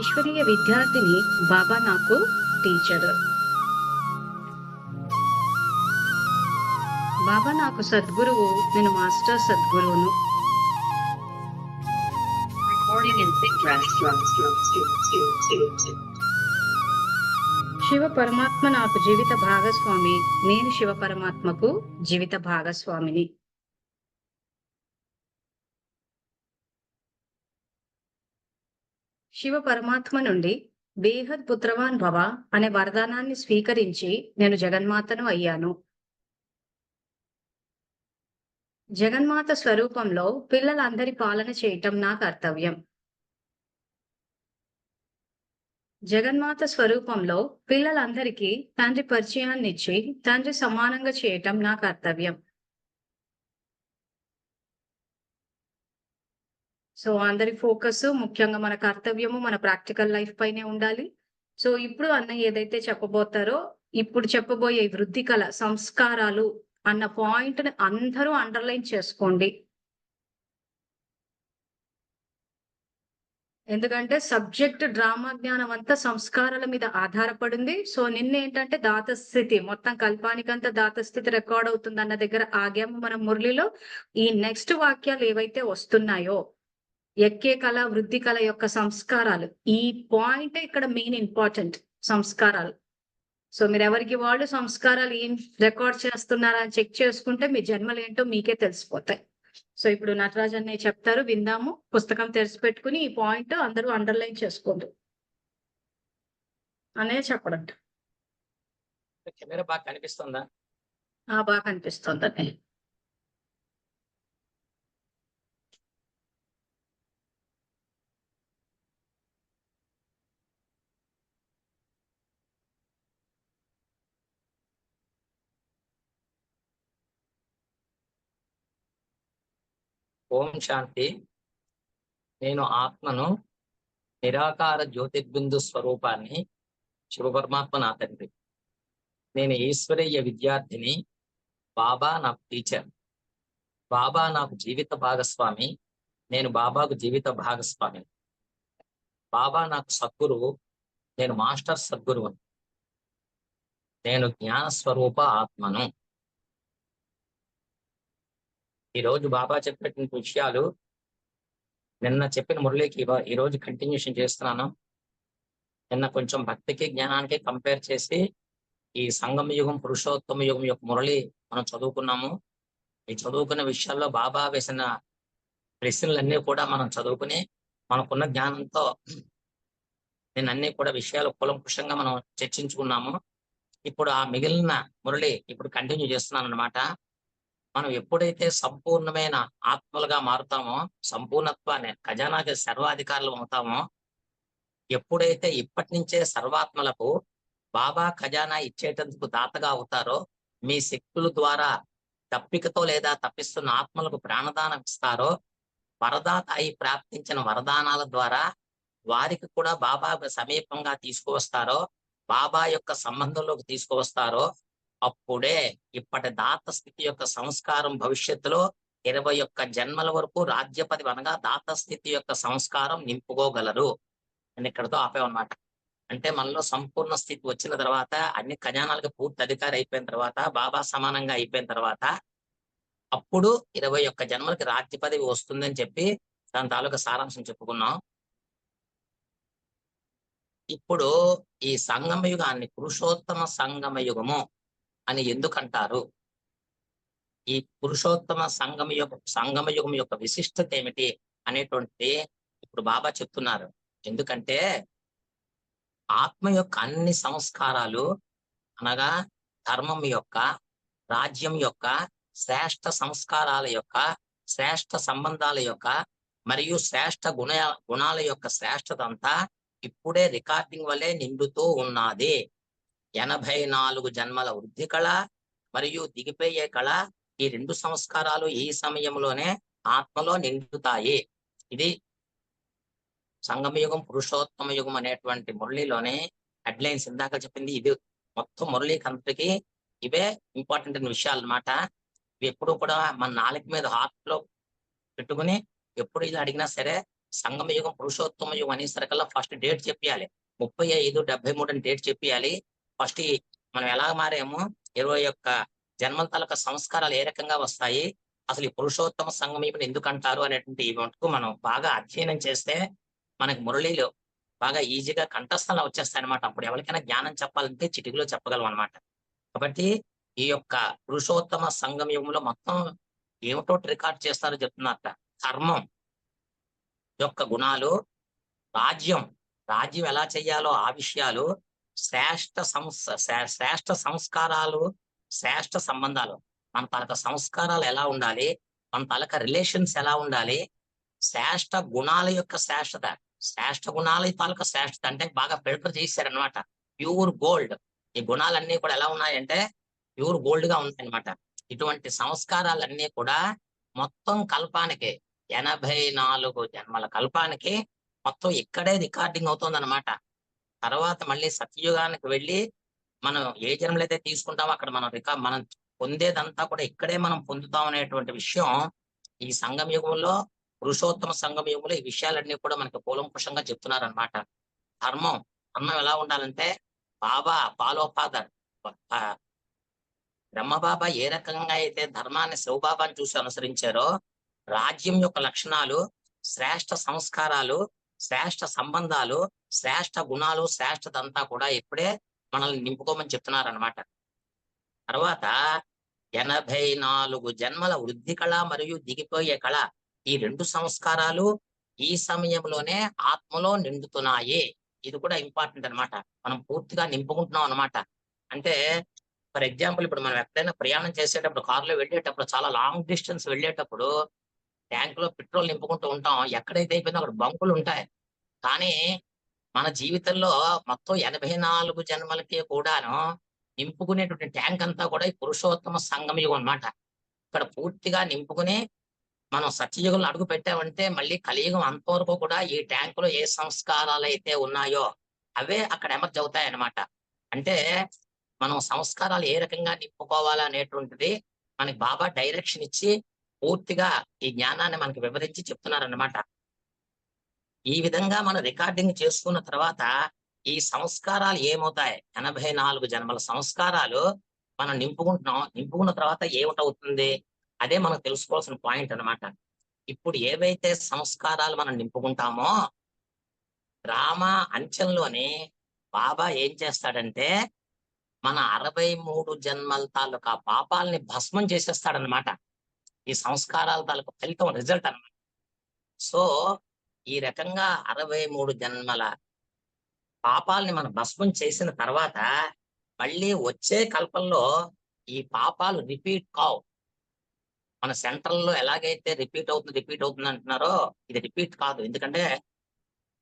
ఈశ్వరీయ విద్యార్థిని బాబా నాకు టీచర్. బాబా నాకు సద్గురువు, నేను మాస్టర్ సద్గురువును. శివ పరమాత్మ నాకు జీవిత భాగస్వామి, నేను శివ పరమాత్మకు జీవిత భాగస్వామిని. శివ పరమాత్మ నుండి బేహద్ పుత్రవాన్ భవ అనే వరదానాన్ని స్వీకరించి నేను జగన్మాతను అయ్యాను. జగన్మాత స్వరూపంలో పిల్లలందరి పాలన చేయటం నా కర్తవ్యం. జగన్మాత స్వరూపంలో పిల్లలందరికీ తండ్రి పరిచయాన్నిచ్చి తండ్రి సమానంగా చేయటం నా కర్తవ్యం. సో అందరి ఫోకస్ ముఖ్యంగా మన కర్తవ్యము మన ప్రాక్టికల్ లైఫ్ పైనే ఉండాలి. సో ఇప్పుడు అన్నయ్య ఏదైతే చెప్పబోతారో, ఇప్పుడు చెప్పబోయే వృద్ధి కళ సంస్కారాలు అన్న పాయింట్ ని అందరూ అండర్లైన్ చేసుకోండి. ఎందుకంటే సబ్జెక్ట్ డ్రామా జ్ఞానం అంతా సంస్కారాల మీద ఆధారపడింది. సో నిన్న ఏంటంటే దాతస్థితి మొత్తం కల్పానికంతా దాతస్థితి రికార్డ్ అవుతుంది అన్న దగ్గర ఆగాము మనం మురళిలో. ఈ నెక్స్ట్ వాక్యాలు ఏవైతే వస్తున్నాయో ఎక్కే కళ వృద్ధి కళ యొక్క సంస్కారాలు, ఈ పాయింట్ ఇక్కడ మెయిన్ ఇంపార్టెంట్. సంస్కారాలు. సో మీరు ఎవరికి వాళ్ళు సంస్కారాలు ఏం రికార్డ్ చేస్తున్నారా అని చెక్ చేసుకుంటే మీ జన్మలు ఏంటో మీకే తెలిసిపోతాయి. సో ఇప్పుడు నటరాజ్ అన్నయ్య చెప్తారు, విందాము. పుస్తకం తెరిచి పెట్టుకుని ఈ పాయింట్ అందరూ అండర్లైన్ చేసుకోండి. అన్నయ్య చెప్పడం. కెమెరా బాగా కనిపిస్తుందా? బాగా కనిపిస్తుంది అన్నయ్య. ఓం శాంతి. నేను ఆత్మను, నిరాకార జ్యోతిర్బిందు స్వరూపాన్ని, శివపరమాత్మ నా తండ్రి. నేను ఈశ్వరీయ విద్యార్థిని, బాబా నాకు టీచర్. బాబా నాకు జీవిత భాగస్వామి, నేను బాబాకు జీవిత భాగస్వామి. బాబా నాకు సద్గురువు, నేను మాస్టర్ సద్గురువును. నేను జ్ఞాన స్వరూప ఆత్మను. ఈరోజు బాబా చెప్పినటువంటి విషయాలు నిన్న చెప్పిన మురళికి ఈరోజు కంటిన్యూషన్ చేస్తున్నాను. నిన్న కొంచెం భక్తికి జ్ఞానానికి కంపేర్ చేసి ఈ సంగమ యుగం పురుషోత్తమ యుగం యొక్క మురళి మనం చదువుకున్నాము. ఈ చదువుకున్న విషయాల్లో బాబా వేసిన ప్రశ్నలన్నీ కూడా మనం చదువుకుని మనకున్న జ్ఞానంతో అన్ని కూడా విషయాలు కూలంకుషంగా మనం చర్చించుకున్నాము. ఇప్పుడు ఆ మిగిలిన మురళి ఇప్పుడు కంటిన్యూ చేస్తున్నాను అన్నమాట. మనం ఎప్పుడైతే సంపూర్ణమైన ఆత్మలుగా మారుతామో, సంపూర్ణత్వాన్ని ఖజానాకి సర్వాధికారులు అవుతామో, ఎప్పుడైతే ఇప్పటి నుంచే సర్వాత్మలకు బాబా ఖజానా ఇచ్చేటందుకు దాతగా అవుతారో, మీ శక్తుల ద్వారా తప్పికతో లేదా తప్పిస్తున్న ఆత్మలకు ప్రాణదానం ఇస్తారో, వరదాత అయి ప్రాప్తించిన వరదానాల ద్వారా వారికి కూడా బాబా సమీపంగా తీసుకువస్తారో, బాబా యొక్క సంబంధంలోకి తీసుకువస్తారో, అప్పుడే ఇప్పటి దాత స్థితి యొక్క సంస్కారం భవిష్యత్తులో 21 జన్మల వరకు రాజ్యపది అనగా దాత స్థితి యొక్క సంస్కారం నింపుకోగలరు. నేను ఇక్కడతో ఆపేమన్నమాట. అంటే మనలో సంపూర్ణ స్థితి వచ్చిన తర్వాత, అన్ని ఖజానాలకు పూర్తి అధికారి అయిపోయిన తర్వాత, బాబా సమానంగా అయిపోయిన తర్వాత, అప్పుడు 21 జన్మలకి రాజ్య పదవి వస్తుందని చెప్పి దాని తాలూకా సారాంశం చెప్పుకున్నాం. ఇప్పుడు ఈ సంగమ యుగాన్ని పురుషోత్తమ సంగమ యుగము అని ఎందుకంటారు? ఈ పురుషోత్తమ సంగమ యుగం యొక్క విశిష్టత ఏమిటి అనేటువంటి ఇప్పుడు బాబా చెప్తున్నారు. ఎందుకంటే ఆత్మ యొక్క అన్ని సంస్కారాలు అనగా ధర్మం యొక్క, రాజ్యం యొక్క, శ్రేష్ఠ సంస్కారాల యొక్క, శ్రేష్ఠ సంబంధాల యొక్క మరియు శ్రేష్ఠ గుణాల యొక్క శ్రేష్టత అంతా ఇప్పుడే రికార్డింగ్ వల్లే నిండుతూ ఉన్నది. 84 జన్మల వృద్ధి కళ మరియు దిగిపోయే కళ, ఈ 2 సంస్కారాలు ఈ సమయంలోనే ఆత్మలో నిండుతాయి. ఇది సంగమయుగం పురుషోత్తమ యుగం అనేటువంటి మురళిలోనే హెడ్లైన్స్ ఇందాక చెప్పింది. ఇది మొత్తం మురళికంతకి ఇవే ఇంపార్టెంట్ అయిన విషయాలు అన్నమాట. ఇవి ఎప్పుడు కూడా మన నాలుక మీద హార్ట్ లో పెట్టుకుని ఎప్పుడు ఇలా అడిగినా సరే సంగమ యుగం, పురుషోత్తమ యుగం అనేసరికల్లా ఫస్ట్ డేట్ చెప్పేయాలి. 35, 73 అని డేట్ చెప్పేయాలి. ఫస్ట్ మనం ఎలా మారామో 21 జన్మల తాలూకా సంస్కారాలు ఏ రకంగా వస్తాయి, అసలు ఈ పురుషోత్తమ సంగమ యుగం ఎందుకంటారు అనేటువంటి ఈ మటుకు మనం బాగా అధ్యయనం చేస్తే మనకి మురళీలు బాగా ఈజీగా కంఠస్థంలో వచ్చేస్తాయన్నమాట. అప్పుడు ఎవరికైనా జ్ఞానం చెప్పాలంటే చిటికలో చెప్పగలం అన్నమాట. కాబట్టి ఈ యొక్క పురుషోత్తమ సంగమ యుగంలో మొత్తం ఏమిటోటి రికార్డ్ చేస్తారో చెప్తున్నారట. ధర్మం యొక్క గుణాలు, రాజ్యం, రాజ్యం ఎలా చేయాలో ఆ విషయాలు, శ్రేష్ఠ సంస్కారాలు, శ్రేష్ఠ సంబంధాలు. మన తాలూకా సంస్కారాలు ఎలా ఉండాలి, మన తాలూకా రిలేషన్స్ ఎలా ఉండాలి, శ్రేష్ఠ గుణాల యొక్క శ్రేష్టత, శ్రేష్ఠ గుణాల తాలూకా శ్రేష్టత అంటే బాగా ఫిల్టర్ చేశారనమాట. Pure gold. ఈ గుణాలన్నీ కూడా ఎలా ఉన్నాయంటే ప్యూర్ గోల్డ్ గా ఉన్నాయన్నమాట. ఇటువంటి సంస్కారాలన్నీ కూడా మొత్తం కల్పానికి 84 జన్మల కల్పానికి మొత్తం ఇక్కడే రికార్డింగ్ అవుతుందన్నమాట. తర్వాత మళ్ళీ సత్యయుగానికి వెళ్ళి మనం ఏ జన్మలైతే తీసుకుంటామో అక్కడ మనం పొందేదంతా కూడా ఇక్కడే మనం పొందుతాం అనేటువంటి విషయం ఈ సంగమ యుగంలో, పురుషోత్తమ సంగమ యుగంలో ఈ విషయాలన్నీ కూడా మనకి కూలంకుషంగా చెప్తున్నారన్నమాట. ధర్మం, ధర్మం ఎలా ఉండాలంటే బాబా ఫాలో ఫాదర్ బ్రహ్మబాబా ఏ రకంగా అయితే ధర్మాన్ని శివబాబాని చూసి అనుసరించారో, రాజ్యం యొక్క లక్షణాలు, శ్రేష్ఠ సంస్కారాలు, శ్రేష్ఠ సంబంధాలు, శ్రేష్ఠ గుణాలు, శ్రేష్టదంతా కూడా ఇప్పుడే మనల్ని నింపుకోమని చెప్తున్నారన్నమాట. తర్వాత 84 జన్మల వృద్ధి కళ మరియు దిగిపోయే కళ, ఈ 2 సంస్కారాలు ఈ సమయంలోనే ఆత్మలో నిండుతున్నాయి. ఇది కూడా ఇంపార్టెంట్ అన్నమాట. మనం పూర్తిగా నింపుకుంటున్నాం అన్నమాట. అంటే ఫర్ ఎగ్జాంపుల్ ఇప్పుడు మనం ఎక్కడైనా ప్రయాణం చేసేటప్పుడు కారులో వెళ్ళేటప్పుడు చాలా లాంగ్ డిస్టెన్స్ వెళ్ళేటప్పుడు ట్యాంక్ లో పెట్రోల్ నింపుకుంటూ ఉంటాం. ఎక్కడైతే అయిపోయిందో అక్కడ బంకులు ఉంటాయి. కానీ మన జీవితంలో మొత్తం 84 జన్మలకి కూడాను నింపుకునేటువంటి ట్యాంక్ అంతా కూడా ఈ పురుషోత్తమ సంగమ యుగం అన్నమాట. ఇక్కడ పూర్తిగా నింపుకుని మనం సత్యయుగంలో అడుగు పెట్టామంటే మళ్ళీ కలియుగం అంతవరకు కూడా ఈ ట్యాంక్ లో ఏ సంస్కారాలు అయితే ఉన్నాయో అవే అక్కడ ఎమర్జ్ అవుతాయి అన్నమాట. అంటే మనం సంస్కారాలు ఏ రకంగా నింపుకోవాలా అనేటువంటిది మనకి బాబా డైరెక్షన్ ఇచ్చి పూర్తిగా ఈ జ్ఞానాన్ని మనకి వివరించి చెప్తున్నారన్నమాట. ఈ విధంగా మనం రికార్డింగ్ చేసుకున్న తర్వాత ఈ సంస్కారాలు ఏమవుతాయి, 84 జన్మల సంస్కారాలు మనం నింపుకుంటున్నాం. నింపుకున్న తర్వాత ఏమిటవుతుంది అదే మనం తెలుసుకోవాల్సిన పాయింట్ అన్నమాట. ఇప్పుడు ఏవైతే సంస్కారాలు మనం నింపుకుంటామో రామ అంచెంలోనే బాబా ఏం చేస్తాడంటే మన 63 జన్మల తాలూకా పాపాలని భస్మం చేసేస్తాడనమాట. ఈ సంస్కారాల తాలూకా ఫలితం రిజల్ట్ అన్నమాట. సో ఈ రకంగా 63 జన్మల పాపాలని మనం భస్మం చేసిన తర్వాత మళ్ళీ వచ్చే కల్పంలో ఈ పాపాలు రిపీట్ కావు. మన సెంట్రల్ లో ఎలాగైతే రిపీట్ అవుతుంది అంటున్నారో ఇది రిపీట్ కాదు. ఎందుకంటే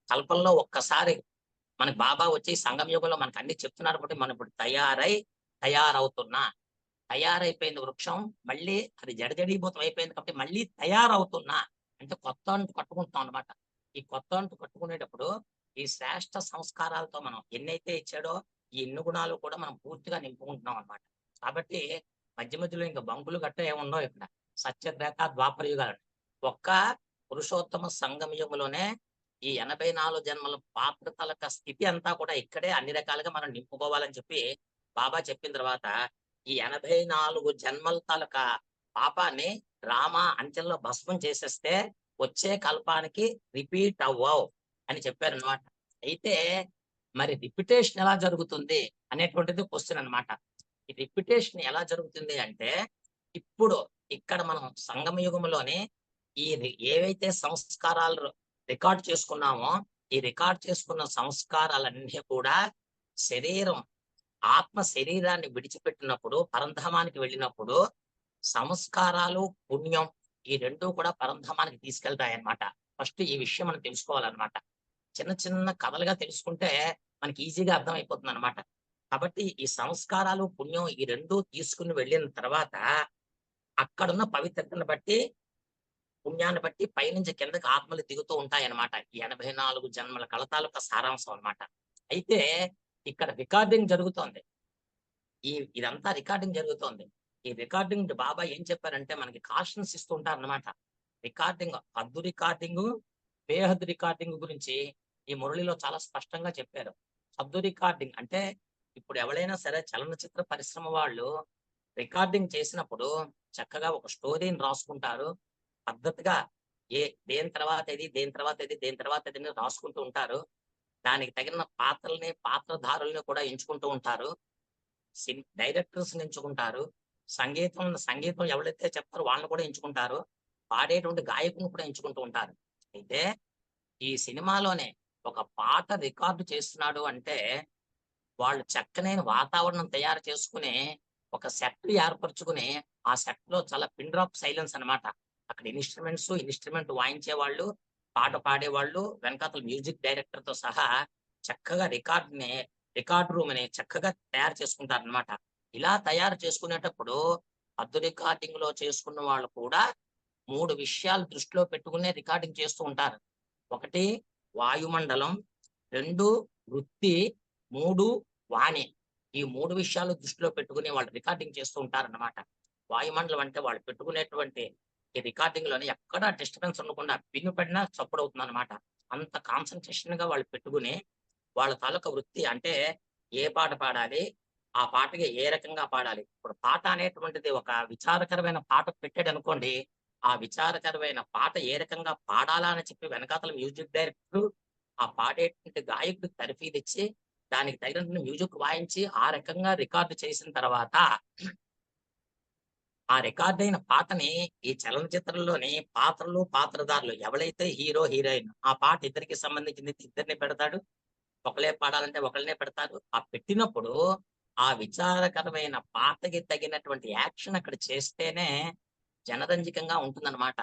కల్పంలో ఒక్కసారి మనకి బాబా వచ్చి సంగమ యుగంలో మనకు అన్ని చెప్తున్నారు కాబట్టి మనం ఇప్పుడు తయారవుతున్నా, తయారైపోయింది వృక్షం, మళ్ళీ అది జడజడీభూతం అయిపోయింది కాబట్టి మళ్ళీ తయారవుతున్నా అంటే కొత్త అంటు కట్టుకుంటాం అనమాట. ఈ కొత్త అంటు కట్టుకునేటప్పుడు ఈ శ్రేష్ఠ సంస్కారాలతో మనం ఎన్నైతే ఇచ్చాడో ఈ ఎన్ని గుణాలు కూడా మనం పూర్తిగా నింపుకుంటున్నాం అనమాట. కాబట్టి మధ్య మధ్యలో ఇంకా బంకులు గట్ట ఏముండవు ఇక్కడ. సత్యత్రేత ద్వాపర యుగాలు ఒక్క పురుషోత్తమ సంగమ యుగంలోనే ఈ 84 జన్మల పాత్ర తలక స్థితి అంతా కూడా ఇక్కడే అన్ని రకాలుగా మనం నింపుకోవాలని చెప్పి బాబా చెప్పిన తర్వాత ఈ 84 జన్మల తాలూక పాపాన్ని రామ అంచెల్లో భస్మం చేసేస్తే వచ్చే కల్పానికి రిపీట్ అవ్వవు అని చెప్పారనమాట. అయితే మరి రిపిటేషన్ ఎలా జరుగుతుంది అనేటువంటిది క్వశ్చన్ అన్నమాట. ఈ రిపిటేషన్ ఎలా జరుగుతుంది అంటే ఇప్పుడు ఇక్కడ మనం సంగమ యుగంలోనే ఏవైతే సంస్కారాలు రికార్డ్ చేసుకున్నామో ఈ రికార్డ్ చేసుకున్న సంస్కారాలన్నీ కూడా శరీరం ఆత్మ శరీరాన్ని విడిచిపెట్టినప్పుడు పరంధామానికి వెళ్ళినప్పుడు సంస్కారాలు పుణ్యం ఈ రెండూ కూడా పరంధామానికి తీసుకెళ్తాయన్నమాట. ఫస్ట్ ఈ విషయం మనం తెలుసుకోవాలన్నమాట. చిన్న చిన్న కథలుగా తెలుసుకుంటే మనకి ఈజీగా అర్థమైపోతుంది అనమాట. కాబట్టి ఈ సంస్కారాలు పుణ్యం ఈ రెండూ తీసుకుని వెళ్ళిన తర్వాత అక్కడున్న పవిత్రతను బట్టి పుణ్యాన్ని బట్టి పైనుంచి కిందకి ఆత్మలు దిగుతూ ఉంటాయన్నమాట. ఈ 84 జన్మల కలతాలొక సారాంశం అన్నమాట. అయితే ఇక్కడ రికార్డింగ్ జరుగుతోంది. ఇదంతా రికార్డింగ్ జరుగుతోంది. ఈ రికార్డింగ్ బాబా ఏం చెప్పారంటే మనకి కాషన్స్ ఇస్తూ ఉంటారన్నమాట. రికార్డింగ్, హద్దు రికార్డింగు, బేహద్ రికార్డింగ్ గురించి ఈ మురళిలో చాలా స్పష్టంగా చెప్పారు. శబ్ద రికార్డింగ్ అంటే ఇప్పుడు ఎవరైనా సరే చలనచిత్ర పరిశ్రమ వాళ్ళు రికార్డింగ్ చేసినప్పుడు చక్కగా ఒక స్టోరీని రాసుకుంటారు. పద్ధతిగా దేని తర్వాత ఇది, దేని తర్వాత ఇది, దేని తర్వాత ఇది అని రాసుకుంటూ ఉంటారు. దానికి తగిన పాత్రల్ని, పాత్రధారుల్ని కూడా ఎంచుకుంటూ ఉంటారు. డైరెక్టర్స్‌ని ఎంచుకుంటారు. సంగీతం ఎవరైతే చెప్తారో వాళ్ళని కూడా ఎంచుకుంటారు. పాడేటువంటి గాయకుడిని కూడా ఎంచుకుంటూ ఉంటారు. అయితే ఈ సినిమాలోనే ఒక పాట రికార్డ్ చేస్తున్నాడు అంటే, వాళ్ళు చక్కనైన వాతావరణం తయారు చేసుకొని, ఒక సెట్ ఏర్పరుచుకొని, ఆ సెట్‌లో చాలా పిన్ డ్రాప్ సైలెన్స్ అన్నమాట. అక్కడ ఇన్‌స్ట్రుమెంట్ వాయించేవాళ్ళు, పాట పాడేవాళ్ళు, వెనకాతల మ్యూజిక్ డైరెక్టర్‌తో సహా చక్కగా రికార్డ్ రూమ్‌ని చక్కగా తయారు చేసుకుంటారన్నమాట. ఇలా తయారు చేసుకునేటప్పుడు అద్దు రికార్డింగ్‌లో చేసుకున్న వాళ్ళు కూడా 3 విషయాలు దృష్టిలో పెట్టుకునే రికార్డింగ్ చేస్తూ ఉంటారు. 1 వాయుమండలం, 2 వృత్తి, 3 వాణి. ఈ 3 విషయాలు దృష్టిలో పెట్టుకొని వాళ్ళు రికార్డింగ్ చేస్తూ ఉంటారన్నమాట. వాయుమండలం అంటే వాళ్ళు పెట్టుకునేటువంటి ఈ రికార్డింగ్‌లోని ఎక్కడ డిస్టర్బెన్స్ ఉండకుండా పిన్ను పడినా చప్పుడవుతుందన్నమాట. అంత కాన్సంట్రేషన్‌గా వాళ్ళు పెట్టుకొని, వాళ్ళ తాలూకా వృత్తి అంటే ఏ పాట పాడాలి? ఆ పాటకి ఏ రకంగా పాడాలి? ఇప్పుడు పాట అనేటువంటిది ఒక విచారకరమైన పాట పెట్టాడనుకోండి, ఆ విచారకరమైన పాట ఏ రకంగా పాడాలా అని చెప్పి వెనకాతల మ్యూజిక్ డైరెక్టరు, ఆ పాడేటువంటి గాయకుడికి తర్ఫీదిచ్చి, దానికి తగినటువంటి మ్యూజిక్ వాయించి, ఆ రకంగా రికార్డ్ చేసిన తర్వాత, ఆ రికార్డయిన పాటని ఈ చలనచిత్రంలోని పాత్రలు, పాత్రధారులు ఎవరైతే హీరో, హీరోయిన్ ఆ పాట ఇద్దరికి సంబంధించింది ఇద్దరిని పెడతాడు. ఒకళ్ళే పాడాలంటే ఒకళ్ళనే పెడతారు. ఆ పెట్టినప్పుడు ఆ విచారకరమైన పాటకి తగినటువంటి యాక్షన్ అక్కడ చేస్తేనే జనరంజకంగా ఉంటుందన్నమాట.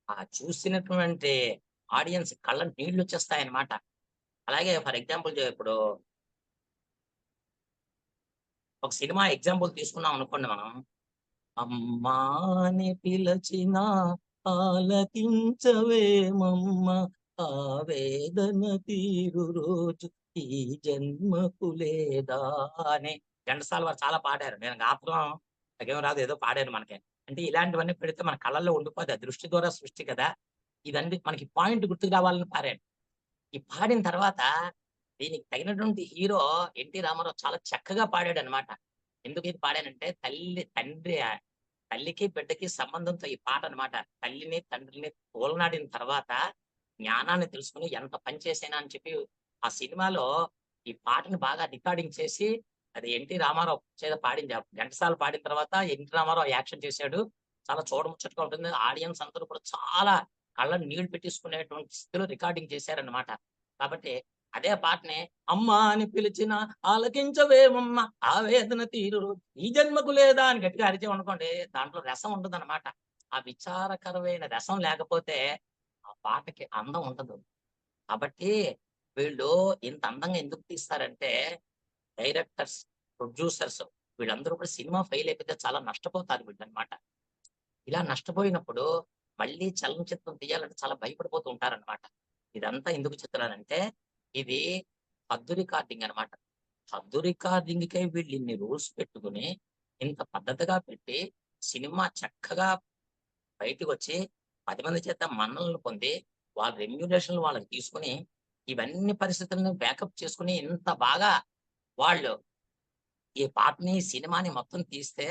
ఆ చూసినటువంటి ఆడియన్స్ కళ్ళ నీళ్లొచ్చేస్తాయన్నమాట. అలాగే ఫర్ ఎగ్జాంపుల్ ఇప్పుడు ఒక సినిమా ఎగ్జాంపుల్ తీసుకున్నాం అనుకోండి మనం. అమ్మా అని పిలచినా ఆలకించవేమమ్మ ఆవేదన తీరు రోజు ఈ జన్మకు లేదా అని ఘంటసాల వారు చాలా పాడారు. నేను గాత్రం నాకేం రాదు ఏదో పాడాను మనకి. అంటే ఇలాంటివన్నీ పెడితే మన కళ్ళల్లో ఉండిపోద్ది. ఆ దృష్టి ద్వారా సృష్టి కదా! ఇదండి మనకి పాయింట్ గుర్తుకు రావాలని పాడాను. ఈ పాడిన తర్వాత దీనికి తగినటువంటి హీరో 'ఎన్టీ రామారావు' చాలా చక్కగా పాడాడనమాట. ఎందుకు ఇది పాడానంటే తల్లికి, బిడ్డకి సంబంధంతో ఈ పాటనమాట. తల్లిని, తండ్రిని తోలనాడిన తర్వాత జ్ఞానాన్ని తెలుసుకొని ఎంత పని చేశానా అని చెప్పి ఆ సినిమాలో ఈ పాటని బాగా రికార్డింగ్ చేసి అది 'ఎన్టీ రామారావు' చేత పాడించారు. ఘంటసాల పాడిన తర్వాత 'ఎన్టీ రామారావు' యాక్షన్ చేశాడు. చాలా చూడముచ్చటగా ఉంటుంది. ఆడియన్స్ అందరూ కూడా చాలా కళ్ళలో నీళ్లు పెట్టేసుకునేటువంటి స్థితిలో రికార్డింగ్ చేశారన్నమాట. కాబట్టి అదే పాటని అమ్మ అని పిలిచిన ఆలకించవేమమ్మ ఆవేదన తీరును ఈ జన్మకు లేదా అని గట్టిగా అరిచామనుకోండి దాంట్లో రసం ఉండదన్నమాట. ఆ విచారకరమైన రసం లేకపోతే ఆ పాటకి అందం ఉండదు. కాబట్టి వీళ్ళు ఇంత అందంగా ఎందుకు తీస్తారంటే డైరెక్టర్స్, ప్రొడ్యూసర్స్ వీళ్ళందరూ కూడా సినిమా ఫెయిల్ అయిపోతే చాలా నష్టపోతారు వీళ్ళన్నమాట. ఇలా నష్టపోయినప్పుడు మళ్ళీ చలనచిత్రం తీయాలంటే చాలా భయపడిపోతూ ఉంటారన్నమాట. ఇదంతా ఎందుకు చెప్తున్నానంటే, ఇది హద్దు రికార్డింగ్ అన్నమాట. హద్దు రికార్డింగ్‌కై వీళ్ళు ఇన్ని రూల్స్ పెట్టుకొని, ఇంత పద్ధతిగా పెట్టి, సినిమా చక్కగా బయటికొచ్చి 10 మంది చేత మన్ననలు పొంది, వాళ్ళ రెమ్యూనరేషన్‌లు వాళ్ళకి తీసుకొని, ఇవన్నీ పరిస్థితులను బ్యాకప్ చేసుకొని, ఇంత బాగా వాళ్ళు ఈ పాటని, సినిమాని మొత్తం తీస్తే,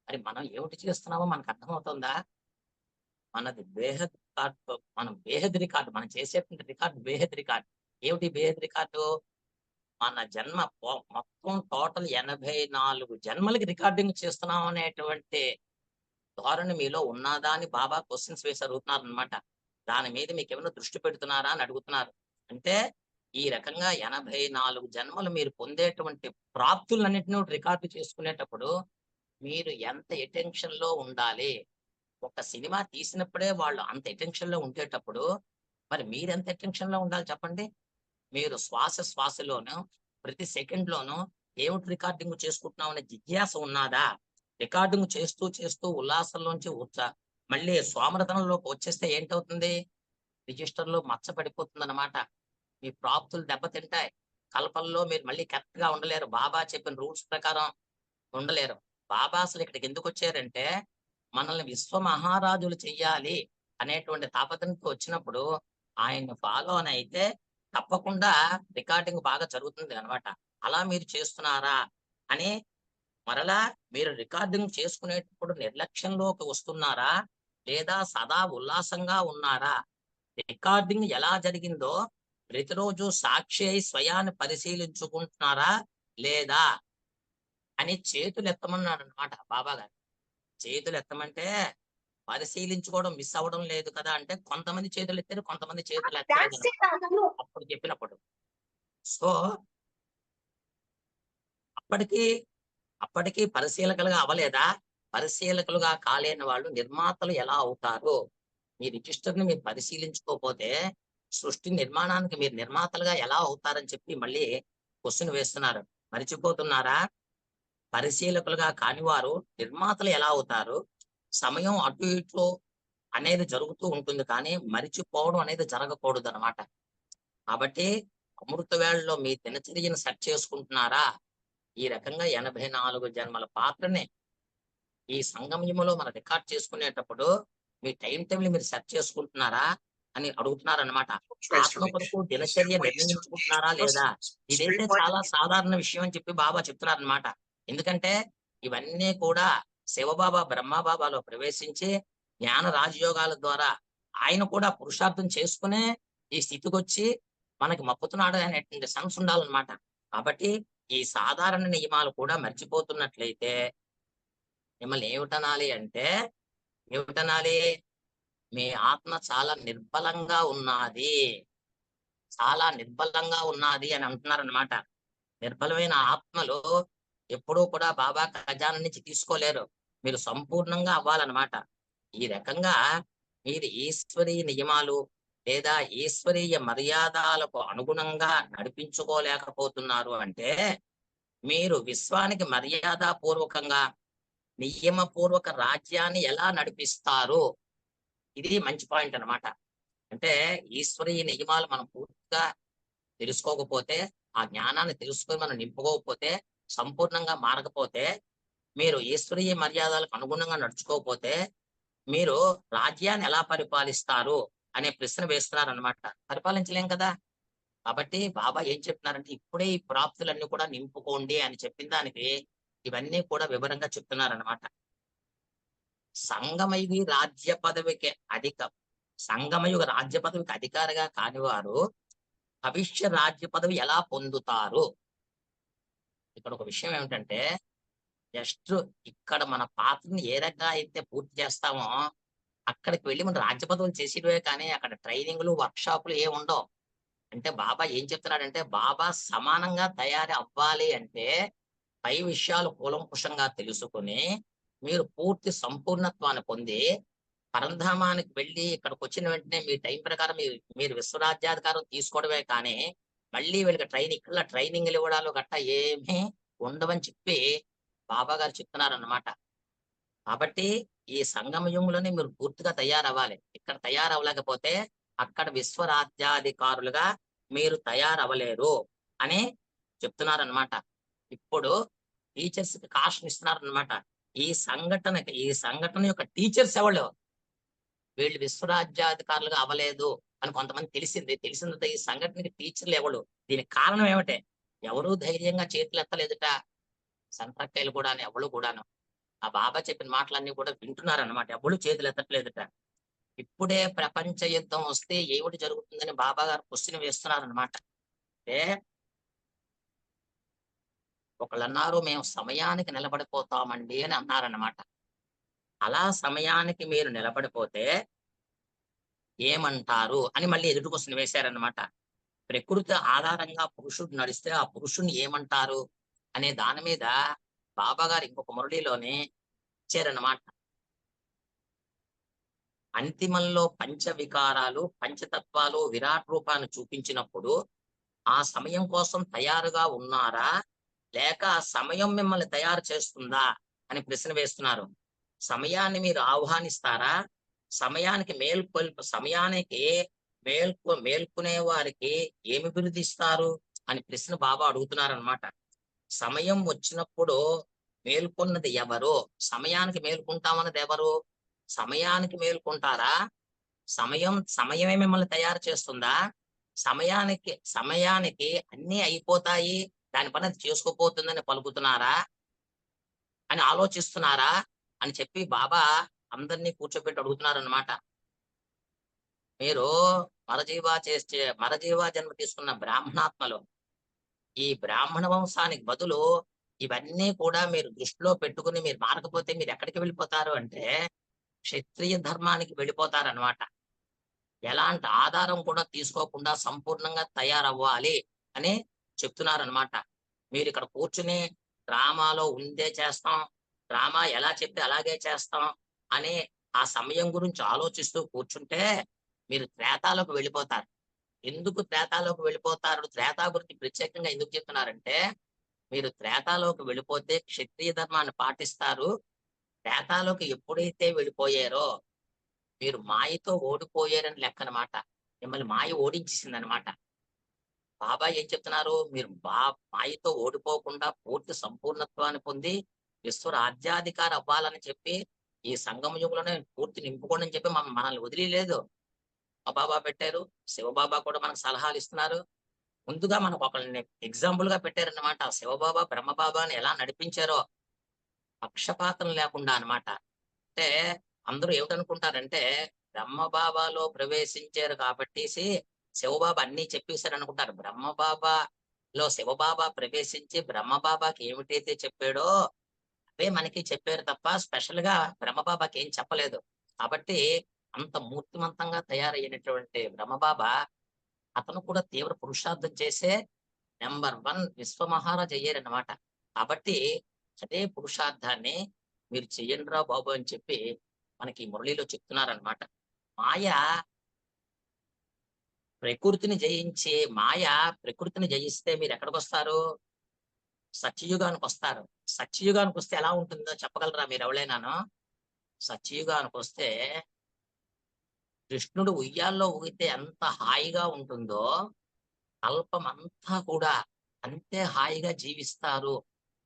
మరి మనం ఏమిటి చేస్తున్నామో మనకు అర్థమవుతుందా? మనది బేహద్ రికార్డ్ మనం బేహద్ రికార్డ్ మనం చేసేటువంటి రికార్డ్ బేహద్ రికార్డ్. ఏమిటి బేహద్ రికార్డు? మన జన్మ మొత్తం టోటల్ 84 జన్మలకి రికార్డింగ్ చేస్తున్నాం అనేటువంటి ధోరణి మీలో ఉన్నాదా అని బాబా క్వెషన్స్ వేసి అడుగుతున్నారనమాట. దాని మీద మీకేమైనా దృష్టి పెడుతున్నారా అని అడుగుతున్నారు. అంటే ఈ రకంగా 84 జన్మలు మీరు పొందేటువంటి ప్రాప్తులన్నిటిని రికార్డ్ చేసుకునేటప్పుడు మీరు ఎంత అటెన్షన్‌లో ఉండాలి? ఒక సినిమా తీసినప్పుడే వాళ్ళు అంత అటెన్షన్‌లో ఉండేటప్పుడు, మరి మీరెంత అటెన్షన్‌లో ఉండాలి చెప్పండి? మీరు శ్వాసలోను, ప్రతి సెకండ్‌లోను ఏమిటి రికార్డింగ్ చేసుకుంటున్నాం అనే జిజ్ఞాస ఉన్నాదా? రికార్డింగ్ చేస్తూ, చేస్తూ ఉల్లాసంలోంచి మళ్ళీ సోమరితనంలోకి వచ్చేస్తే ఏంటవుతుంది? రిజిస్టర్‌లో మచ్చ పడిపోతుందన్నమాట. మీ ప్రాప్తులు దెబ్బతింటాయి. కల్పనలో మీరు మళ్ళీ కరెక్ట్‌గా ఉండలేరు. బాబా చెప్పిన రూల్స్ ప్రకారం ఉండలేరు. బాబా అసలు ఇక్కడికెందుకొచ్చారంటే, మనల్ని విశ్వ మహారాజులు చెయ్యాలి. అనేటువంటి తాపత్రయంతో వచ్చినప్పుడు ఆయన్ని ఫాలో అని అయితే తప్పకుండా రికార్డింగ్ బాగా జరుగుతుంది అన్నమాట. అలా మీరు చేస్తున్నారా అని మరలా మీరు రికార్డింగ్ చేసుకునేటప్పుడు నిర్లక్ష్యంలోకి వస్తున్నారా? లేదా సదా ఉల్లాసంగా ఉన్నారా? రికార్డింగ్ ఎలా జరిగిందో ప్రతిరోజు సాక్షి అయి స్వయాన్ని పరిశీలించుకుంటున్నారా? లేదా? అని చేతులెత్తమన్నారన్నమాట బాబాగారు. చేతులెత్తమంటే పరిశీలించుకోవడం మిస్ అవ్వడం లేదు కదా! అంటే కొంతమంది చేతులెత్తారు, కొంతమంది చేతులెత్తలేదన్నమాట. అప్పుడు చెప్పినప్పుడు. సో, అప్పటికి అప్పటికి పరిశీలకులుగా అవ్వలేదా? పరిశీలకులుగా కాలేని వాళ్ళు నిర్మాతలు ఎలా అవుతారు? మీ రిజిస్టర్‌ని మీరు పరిశీలించుకోకపోతే, సృష్టి నిర్మాణానికి మీరు నిర్మాతలుగా ఎలా అవుతారని చెప్పి మళ్ళీ క్వెషన్ వేస్తున్నారు. మరిచిపోతున్నారా? పరిశీలకులుగా కానివారు నిర్మాతలు ఎలా అవుతారు? సమయం అటు ఇటు అనేది జరుగుతూ ఉంటుంది కానీ, మరిచిపోవడం అనేది జరగకూడదనమాట. కాబట్టి అమృత వేళలో మీ దినచర్యను సెట్ చేసుకుంటున్నారా? ఈ రకంగా 84 జన్మల పాత్రని ఈ సంగమయుగంలో మనం రికార్డ్ చేసుకునేటప్పుడు మీ టైమ్ టేబుల్ మీరు సెట్ చేసుకుంటున్నారా? అని అడుగుతున్నారన్నమాట. ఆత్మ కొరకు దినచర్య నిర్ణయించుకుంటున్నారా లేదా? ఇదైతే చాలా సాధారణ విషయం అని చెప్పి బాబా చెప్తున్నారన్నమాట. ఎందుకంటే ఇవన్నీ కూడా శివబాబా, బ్రహ్మబాబాలో ప్రవేశించి జ్ఞాన రాజయోగాల ద్వారా ఆయన కూడా పురుషార్థం చేసుకునే ఈ స్థితికొచ్చి మనకి మప్పుతున్నాడు అనేటువంటి సెన్స్ ఉండాలన్నమాట. కాబట్టి ఈ సాధారణ నియమాలు కూడా మర్చిపోతున్నట్లయితే మిమ్మల్ని ఏమిటనాలి? మీ ఆత్మ చాలా నిర్బలంగా ఉన్నాది. చాలా నిర్బలంగా ఉన్నాది అని అంటున్నారన్నమాట. నిర్బలమైన ఆత్మలు ఎప్పుడూ కూడా బాబా ఖజానా నుంచి తీసుకోలేరు. మీరు సంపూర్ణంగా అవ్వాలన్నమాట. ఈ రకంగా మీరు ఈశ్వరీయ నియమాలు లేదా ఈశ్వరీయ మర్యాదలకు అనుగుణంగా నడిపించుకోలేకపోతున్నారు అంటే, మీరు విశ్వానికి మర్యాదపూర్వకంగా, నియమపూర్వక రాజ్యాన్ని ఎలా నడిపిస్తారు? ఇది మంచి పాయింట్ అన్నమాట. అంటే ఈశ్వరీయ నియమాలు మనం పూర్తిగా తెలుసుకోకపోతే, ఆ జ్ఞానాన్ని తెలుసుకొని మనం నింపుకోకపోతే, సంపూర్ణంగా మారకపోతే, మీరు ఈశ్వరీయ మర్యాదలకు అనుగుణంగా నడుచుకోకపోతే, మీరు రాజ్యాన్ని ఎలా పరిపాలిస్తారు? అనే ప్రశ్న వేస్తున్నారన్నమాట. పరిపాలించలేం కదా! కాబట్టి బాబా ఏం చెప్తున్నారంటే, ఇప్పుడే ఈ ప్రాప్తులన్నీ కూడా నింపుకోండి అని చెప్పిన దానికి, ఇవన్నీ కూడా వివరంగా చెప్తున్నారన్నమాట. సంగమయుగి రాజ్య పదవికి సంగమయుగ రాజ్య పదవికి అధికారిగా కానివారు భవిష్య రాజ్య పదవి ఎలా పొందుతారు? ఇక్కడ ఒక విషయం ఏమిటంటే, జస్ట్ ఇక్కడ మన పాత్రని ఏ రకంగా అయితే పూర్తి చేస్తామో, అక్కడికి వెళ్లి మనం రాజ్య పదవులు చేసేటివే కానీ, అక్కడ ట్రైనింగ్‌లు, వర్క్‌షాప్‌లు ఏమి ఉండవు. అంటే బాబా ఏం చెప్తున్నాడంటే, బాబా సమానంగా తయారు అవ్వాలి అంటే, పై విషయాలు కూలంకుషంగా తెలుసుకొని, మీరు పూర్తి సంపూర్ణత్వాన్ని పొంది, పరంధామానికి వెళ్లి ఇక్కడికొచ్చిన వెంటనే మీ టైం ప్రకారం మీరు విశ్వరాజ్యాధికారం తీసుకోవడమే కానీ, మళ్ళీ వీళ్ళకి ఇక్కడ ట్రైనింగ్‌లు ఇవ్వడాలు గట్టా ఏమీ ఉండవని చెప్పి బాబా గారు చెప్తున్నారన్నమాట. కాబట్టి ఈ సంగమయుగంలోనే మీరు పూర్తిగా తయారవ్వాలి. ఇక్కడ తయారవ్వలేకపోతే అక్కడ విశ్వరాజ్యాధికారులుగా మీరు తయారవ్వలేరు అని చెప్తున్నారన్నమాట. ఇప్పుడు టీచర్స్‌కి కాషన్ ఇస్తున్నారన్నమాట. ఈ సంఘటన యొక్క టీచర్స్ ఎవళ్ళు? వీళ్ళు విశ్వరాజ్యాధికారులుగా అవ్వలేదు అని కొంతమంది తెలిసింది. తెలిసిన తర్వాత ఈ సంఘటనకి టీచర్లు ఎవరు? దీనికి కారణం ఏమిటి? ఎవరు ధైర్యంగా చేతులెత్తలేదుట. సంతక్కయ్యలు కూడాను, ఎవళ్ళు కూడాను. ఆ బాబా చెప్పిన మాటలన్నీ కూడా వింటున్నారన్నమాట. ఎవ్వళ్ళు చేతులెత్తట్లేదుట. ఇప్పుడే ప్రపంచ యుద్ధం వస్తే ఏమిటి జరుగుతుందని బాబా గారు క్వెషన్ వేస్తున్నారన్నమాట. అంటే ఒకళ్ళన్నారు మేము సమయానికి నిలబడిపోతామండి అని అన్నారన్నమాట. అలా సమయానికి మీరు నిలబడిపోతే ఏమంటారు? అని మళ్ళీ ఎదురు క్వెషన్ వేశారన్నమాట. ప్రకృతి ఆధారంగా పురుషుడు నడిస్తే ఆ పురుషుడిని ఏమంటారు? అనే దాని మీద బాబా గారు ఇంకొక మురళిలోని ఇచ్చారన్నమాట. అంతిమంలో పంచ వికారాలు, పంచతత్వాలు విరాట్ రూపాన్ని చూపించినప్పుడు, ఆ సమయం కోసం తయారుగా ఉన్నారా? లేక ఆ సమయం మిమ్మల్ని తయారు చేస్తుందా? అని ప్రశ్న వేస్తున్నారు. సమయాన్ని మీరు ఆహ్వానిస్తారా? సమయానికి మేల్కొనే వారికి ఏమి బిరుదిస్తారు? అని ప్రశ్న బాబా అడుగుతున్నారన్నమాట. సమయం వచ్చినప్పుడు మేల్కొన్నది ఎవరు? సమయానికి మేల్కొంటామన్నది ఎవరు? సమయానికి మేల్కొంటారా? సమయమే మిమ్మల్ని తయారు చేస్తుందా? సమయానికి అన్నీ అయిపోతాయి. దాని పని అది చేసుకోపోతుందని పలుకుతున్నారా? అని ఆలోచిస్తున్నారా? అని చెప్పి బాబా అందరిని కూర్చోబెట్టి అడుగుతున్నారనమాట. మీరు మరజీవా జన్మ తీసుకున్న బ్రాహ్మణాత్మలు. ఈ బ్రాహ్మణ వంశానికి బదులు ఇవన్నీ కూడా మీరు దృష్టిలో పెట్టుకుని మీరు మారకపోతే మీరెక్కడికి వెళ్ళిపోతారు అంటే, క్షత్రియ ధర్మానికి వెళ్ళిపోతారనమాట. ఎలాంటి ఆధారం కూడా తీసుకోకుండా సంపూర్ణంగా తయారవ్వాలి అని చెప్తున్నారనమాట. మీరిక్కడ కూర్చుని డ్రామాలో ఉందే చేస్తాం, డ్రామా ఎలా చెప్తే అలాగే చేస్తాం అని ఆ సమయం గురించి ఆలోచిస్తూ కూర్చుంటే మీరు త్రేతాలోకి వెళ్ళిపోతారు. ఎందుకు త్రేతాలోకి వెళ్ళిపోతారు? త్రేతా గురించి ప్రత్యేకంగా ఎందుకు చెప్తున్నారంటే, మీరు త్రేతాలోకి వెళ్ళిపోతే క్షత్రియ ధర్మాన్ని పాటిస్తారు. త్రేతాలోకి ఎప్పుడైతే వెళ్ళిపోయారో మీరు మాయతో ఓడిపోయారని లెక్కనమాట. మిమ్మల్ని మాయ ఓడించేసిందనమాట. బాబా ఏం చెప్తున్నారు? మీరు మాయతో ఓడిపోకుండా పూర్తి సంపూర్ణత్వాన్ని పొంది రాజ్యాధికారి అవ్వాలని చెప్పి ఈ సంగమ యుగంలోనే పూర్తి నింపుకోండి అని చెప్పి మనల్ని వదిలిలేదు. మా బాబా పెట్టారు. శివబాబా కూడా మనకు సలహాలు ఇస్తున్నారు. ముందుగా మనకు ఒకళ్ళని ఎగ్జాంపుల్ గా పెట్టారన్నమాట. శివబాబా, బ్రహ్మబాబాని ఎలా నడిపించారో పక్షపాతం లేకుండా అన్నమాట. అంటే అందరూ ఏమిటనుకుంటారంటే బ్రహ్మబాబాలో ప్రవేశించారు కాబట్టేసి శివబాబా అన్నీ చెప్పేశారనుకుంటారు. బ్రహ్మబాబాలో శివబాబా ప్రవేశించి బ్రహ్మబాబాకి ఏమిటైతే చెప్పాడో అవే మనకి చెప్పారు తప్ప స్పెషల్ గా బ్రహ్మబాబాకి ఏం చెప్పలేదు. కాబట్టి అంత మూర్తిమంతంగా తయారయ్యినటువంటి బ్రహ్మబాబా అతను కూడా తీవ్ర పురుషార్థం చేసే నంబర్ 1 విశ్వ మహారాజ్ అయ్యారన్నమాట. కాబట్టి అదే పురుషార్థాన్ని మీరు చెయ్యండిరా బాబు అని చెప్పి మనకి ఈ మురళిలో చెప్తున్నారనమాట. మాయ మాయ ప్రకృతిని జయిస్తే మీరు ఎక్కడికొస్తారు? సత్యయుగానికొస్తారు. సత్యయుగానికొస్తే ఎలా ఉంటుందో చెప్పగలరా మీరెవరైనాను? సత్యయుగానికొస్తే కృష్ణుడు ఉయ్యాల్లో ఊగితే ఎంత హాయిగా ఉంటుందో, కల్పమంతా కూడా అంతే హాయిగా జీవిస్తారు.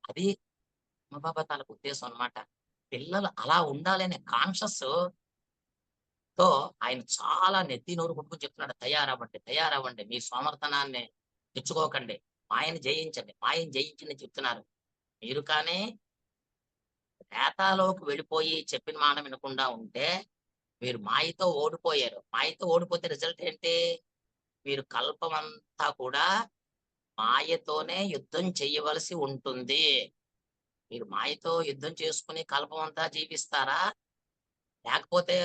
అది బ్రహ్మబాబా తాలూకు ఉద్దేశం అన్నమాట. పిల్లలు అలా ఉండాలనే కాన్షియస్ తో ఆయన చాలా నెత్తి నోరు కొట్టుకొని చెప్తున్నాడు. తయారవ్వండి, తయారవ్వండి. మీ సోమర్థనాన్ని తెచ్చుకోకండి. మాయని జయించండి, మాయని జయించండి చెప్తున్నారు. మీరు కానీ త్రేతాలోకి వెళ్ళిపోయి చెప్పిన మాట వినకుండా ఉంటే, మీరు మాయతో ఓడిపోయారు. మాయతో ఓడిపోతే రిజల్ట్ ఏంటి? మీరు కల్పమంతా కూడా మాయతోనే యుద్ధం చెయ్యవలసి ఉంటుంది. మీరు మాయతో యుద్ధం చేసుకుని కల్పమంతా జీవిస్తారా? లేకపోతే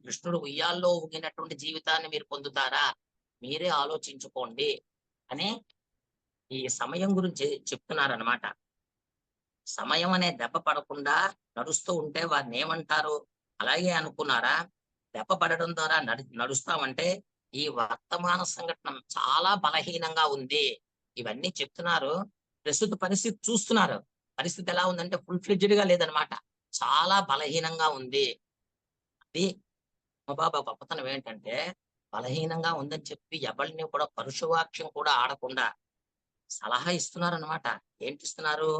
కృష్ణుడు ఉయ్యాల్లో ఊగినటువంటి జీవితాన్ని మీరు పొందుతారా? మీరే ఆలోచించుకోండి అని ఈ సమయం గురించి చెప్తున్నారనమాట. సమయం అనే దెబ్బ పడకుండా నడుస్తూ ఉంటే వారినేమంటారు? అలాగే అనుకున్నారా? దెబ్బ పడడం ద్వారా నడుస్తామంటే ఈ వర్తమాన సంఘటన చాలా బలహీనంగా ఉంది. ఇవన్నీ చెప్తున్నారు. ప్రస్తుత పరిస్థితి చూస్తున్నారు. పరిస్థితి ఎలా ఉందంటే ఫుల్ ఫ్లెడ్జ్డ్ గా లేదనమాట. చాలా బలహీనంగా ఉంది. అది బాబా గొప్పతనం ఏంటంటే బలహీనంగా ఉందని చెప్పి ఎవరిని కూడా పరుషవాక్యం కూడా ఆడకుండా సలహా ఇస్తున్నారనమాట. ఏంటిస్తున్నారు?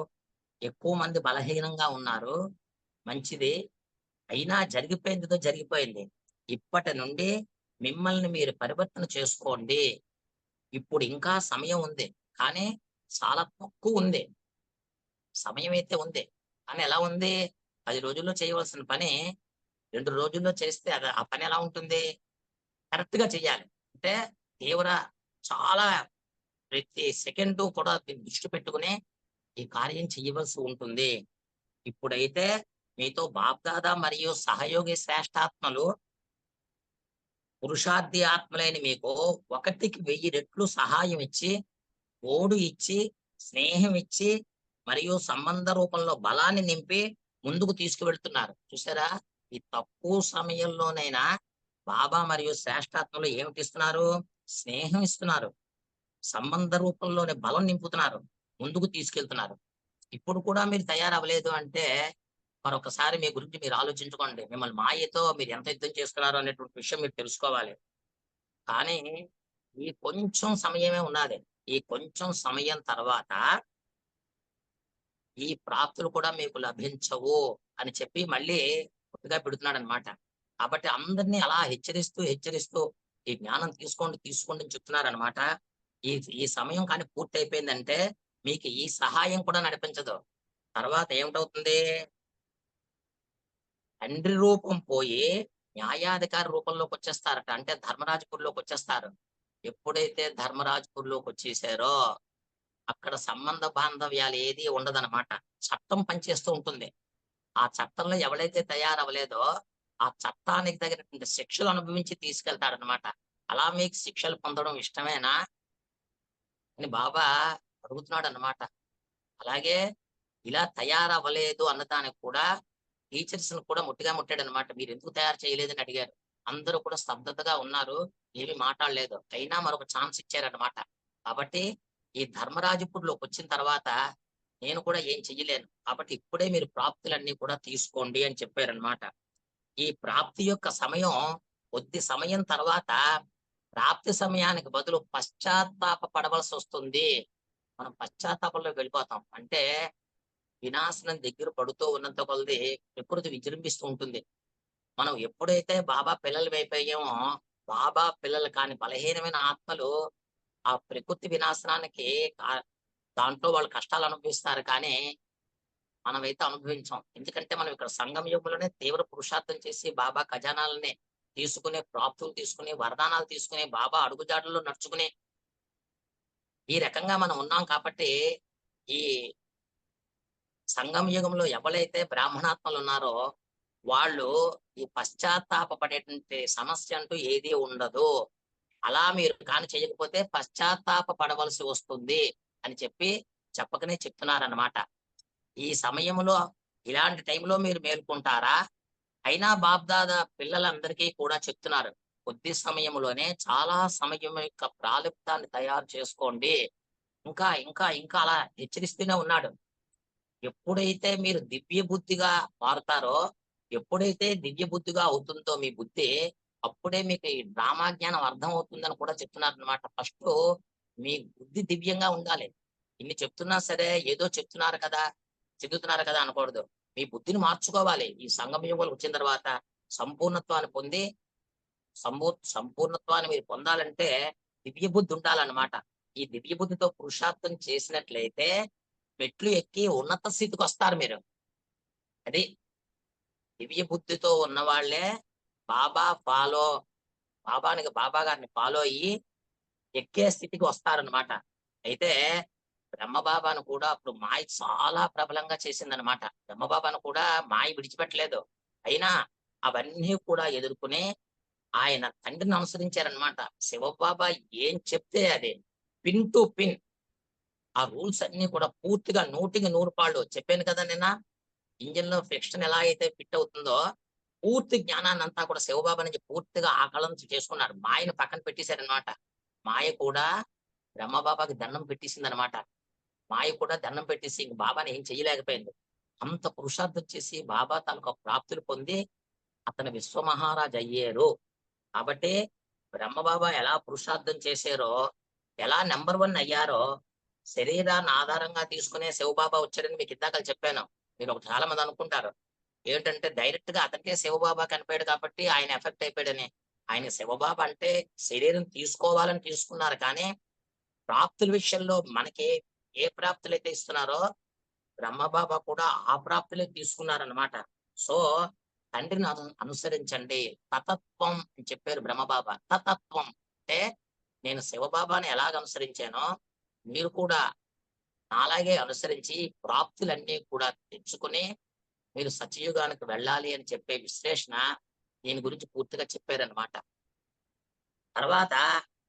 ఎక్కువ మంది బలహీనంగా ఉన్నారు. మంచిది. అయినా జరిగిపోయిందేదో జరిగిపోయింది. ఇప్పటి నుండి మిమ్మల్ని మీరు పరివర్తన చేసుకోండి. ఇప్పుడు ఇంకా సమయం ఉంది. కానీ చాలా తక్కువుంది. సమయం అయితే ఉంది. కానీ ఎలా ఉంది? 10 రోజుల్లో చేయవలసిన పని 2 రోజుల్లో చేస్తే ఆ పని ఎలా ఉంటుంది? కరెక్ట్‌గా చెయ్యాలి. అంటే తీవ్ర చాలా ప్రతి సెకండు కూడా దీన్ని దృష్టి పెట్టుకుని ఈ కార్యం చేయవలసి ఉంటుంది. ఇప్పుడైతే మీతో బాప్దాదా మరియు సహయోగి శ్రేష్ఠాత్మలు పురుషార్థి ఆత్మలైన మీకు 1కి 1000 రెట్లు సహాయం ఇచ్చి, తోడు ఇచ్చి, స్నేహం ఇచ్చి, మరియు సంబంధ రూపంలో బలాన్ని నింపి ముందుకు తీసుకువెళ్తున్నారు. చూసారా? ఈ తక్కువ సమయంలోనైనా బాబా మరియు శ్రేష్ఠాత్మలు ఏమిటిస్తున్నారు? స్నేహం ఇస్తున్నారు. సంబంధ రూపంలోనే బలం నింపుతున్నారు. ముందుకు తీసుకెళ్తున్నారు. ఇప్పుడు కూడా మీరు తయారవ్వలేదు అంటే, మరొకసారి మీ గురించి మీరు ఆలోచించుకోండి. మిమ్మల్ని మాయతో మీరు ఎంత యుద్ధం చేస్తున్నారు అనేటువంటి విషయం మీరు తెలుసుకోవాలి. కానీ, ఈ కొంచెం సమయమే ఉన్నాది. ఈ కొంచెం సమయం తర్వాత ఈ ప్రాప్తులు కూడా మీకు లభించవు అని చెప్పి మళ్ళీ కొత్తగా పెడుతున్నాడన్నమాట. కాబట్టి అందరినీ అలా హెచ్చరిస్తూ ఈ జ్ఞానం తీసుకోండి అని చెప్తున్నారనమాట. ఈ ఈ సమయం కానీ పూర్తయిపోయిందంటే మీకు ఈ సహాయం కూడా నడిపించదు. తర్వాత ఏమిటవుతుంది? తండ్రి రూపం పోయి న్యాయాధికారి రూపంలోకొచ్చేస్తారట. అంటే ధర్మరాజపురిలోకొచ్చేస్తారు. ఎప్పుడైతే ధర్మరాజపురిలోకొచ్చేసారో అక్కడ సంబంధ బాంధవ్యాలు ఏది ఉండదనమాట. చట్టం పనిచేస్తూ ఉంటుంది. ఆ చట్టంలో ఎవడైతే తయారవ్వలేదో, ఆ చట్టానికి తగినటువంటి శిక్షలు అనుభవించి తీసుకెళ్తాడనమాట. అలా మీకు శిక్షలు పొందడం ఇష్టమేనా? అని బాబా అడుగుతున్నాడనమాట. అలాగే ఇలా తయారవ్వలేదు అన్నదానికి కూడా టీచర్స్‌ని కూడా ముట్టాడనమాట. మీరెందుకు తయారు చేయలేదని అడిగారు. అందరూ కూడా స్తబ్దతగా ఉన్నారు. ఏమి మాట్లాడలేదు. అయినా మరొక ఛాన్స్ ఇచ్చారనమాట. కాబట్టి ఈ ధర్మరాజపురిలోకొచ్చిన తర్వాత నేను కూడా ఏం చెయ్యలేను. కాబట్టి ఇప్పుడే మీరు ప్రాప్తులన్నీ కూడా తీసుకోండి అని చెప్పారనమాట. ఈ ప్రాప్తి యొక్క సమయం కొద్ది సమయం తర్వాత ప్రాప్తి సమయానికి బదులు పశ్చాత్తాప పడవలసొస్తుంది. మనం పశ్చాత్తాపంలోకి వెళ్ళిపోతాం. అంటే వినాశనం దగ్గర పడుతూ ఉన్నంత కొలది ప్రకృతి విజృంభిస్తూ ఉంటుంది. మనం ఎప్పుడైతే బాబా పిల్లలమైపోయామో, బాబా పిల్లలు కాని బలహీనమైన ఆత్మలు ఆ ప్రకృతి వినాశనానికి దాంట్లో వాళ్ళు కష్టాలు అనుభవిస్తారు కానీ, మనమైతే అనుభవించం. ఎందుకంటే మనం ఇక్కడ సంగమ యుగంలోనే తీవ్ర పురుషార్థం చేసి బాబా ఖజానాలని తీసుకుని, ప్రాప్తులు తీసుకుని, వరదానాలు తీసుకుని, బాబా అడుగుజాడల్లో నడుచుకుని, ఈ రకంగా మనం ఉన్నాం కాబట్టి, ఈ సంగమ యుగంలో ఎవలైతే బ్రాహ్మణాత్మలున్నారో, వాళ్ళు ఈ పశ్చాత్తాప పడేటువంటి సమస్య అంటూ ఏదీ ఉండదు. అలా మీరు కానీ చేయకపోతే పశ్చాత్తాప పడవలసి వస్తుంది అని చెప్పకనే చెప్తున్నారనమాట. ఈ సమయంలో ఇలాంటి టైంలో మీరు మేల్కొంటారా? అయినా బాప్దాదా పిల్లలందరికీ కూడా చెప్తున్నారు. కొద్ది సమయంలోనే చాలా సమయం యొక్క ప్రాలిప్తాన్ని తయారు చేసుకోండి. ఇంకా అలా హెచ్చరిస్తూనే ఉన్నాడు. ఎప్పుడైతే మీరు దివ్య బుద్ధిగా మారుతారో, ఎప్పుడైతే దివ్య బుద్ధిగా అవుతుందో మీ బుద్ధి, అప్పుడే మీకు ఈ డ్రామా జ్ఞానం అర్థమవుతుందని కూడా చెప్తున్నారనమాట. ఫస్టు మీ బుద్ధి దివ్యంగా ఉండాలి. ఇన్ని చెప్తున్నా సరే, ఏదో చెప్తున్నారు కదా అనకూడదు. మీ బుద్ధిని మార్చుకోవాలి. ఈ సంగమ యుగంలోకి వచ్చిన తర్వాత సంపూర్ణత్వాన్ని పొంది, సంపూర్ణత్వాన్ని మీరు పొందాలంటే దివ్య బుద్ధి ఉండాలన్నమాట. ఈ దివ్య బుద్ధితో పురుషార్థం చేసినట్లయితే మెట్లు ఎక్కి ఉన్నత స్థితికొస్తారు మీరు. అది దివ్య బుద్ధితో ఉన్నవాళ్ళే బాబా ఫాలో బాబా గారిని ఫాలో అయ్యి ఎక్కే స్థితికి వస్తారనమాట. అయితే బ్రహ్మబాబాను కూడా అప్పుడు మాయ చాలా ప్రబలంగా చేసిందనమాట. బ్రహ్మబాబాను కూడా మాయ విడిచిపెట్టలేదు. అయినా అవన్నీ కూడా ఎదుర్కొని ఆయన తండ్రిని అనుసరించారనమాట. శివబాబా ఏం చెప్తే అది పిన్ టు పిన్ ఆ రూల్స్ అన్నీ కూడా పూర్తిగా 100కి 100 పాళ్ళు చెప్పాను కదా నిన్న. ఇంజిన్‌లో ఫ్రిక్షన్ ఎలా అయితే ఫిట్ అవుతుందో, పూర్తి జ్ఞానాన్నంతా కూడా శివబాబా నుంచి పూర్తిగా ఆకళన చేసుకున్నాడు. మాయను పక్కన పెట్టేసారనమాట. మాయ కూడా బ్రహ్మబాబాకి దండం పెట్టేసిందనమాట. మాయ కూడా దండం పెట్టేసి ఇంక బాబాని ఏం చేయలేకపోయింది. అంత పురుషార్థం చేసి బాబా తాలూకా ప్రాప్తులు పొంది అతను విశ్వమహారాజు అయ్యారు. కాబట్టి బ్రహ్మబాబా ఎలా పురుషార్థం చేశారో, ఎలా నంబర్ 1 అయ్యారో, శరీరాన్ని ఆధారంగా తీసుకునే శివబాబా వచ్చారని మీకు ఇందాకల చెప్పాను. మీరు ఒక చాలా మంది అనుకుంటారు. ఏంటంటే డైరెక్ట్‌గా అతనికే శివబాబా కనిపోయాడు కాబట్టి ఆయన ఎఫెక్ట్ అయిపోయాడని. ఆయన శివబాబా అంటే శరీరం తీసుకోవాలని తీసుకున్నారు కానీ, ప్రాప్తుల విషయంలో మనకి ఏ ప్రాప్తులైతే ఇస్తున్నారో, బ్రహ్మబాబా కూడా ఆ ప్రాప్తులే తీసుకున్నారనమాట. సో, తండ్రిని అనుసరించండి. తతత్వం అని చెప్పారు బ్రహ్మబాబా. తతత్వం అంటే నేను శివబాబాని ఎలాగ అనుసరించానో, మీరు కూడా నాలాగే అనుసరించి ప్రాప్తులన్నీ కూడా తెచ్చుకొని, మీరు సత్యయుగానికి వెళ్ళాలి అని చెప్పే విశ్లేషణ దీని గురించి పూర్తిగా చెప్పారనమాట. తర్వాత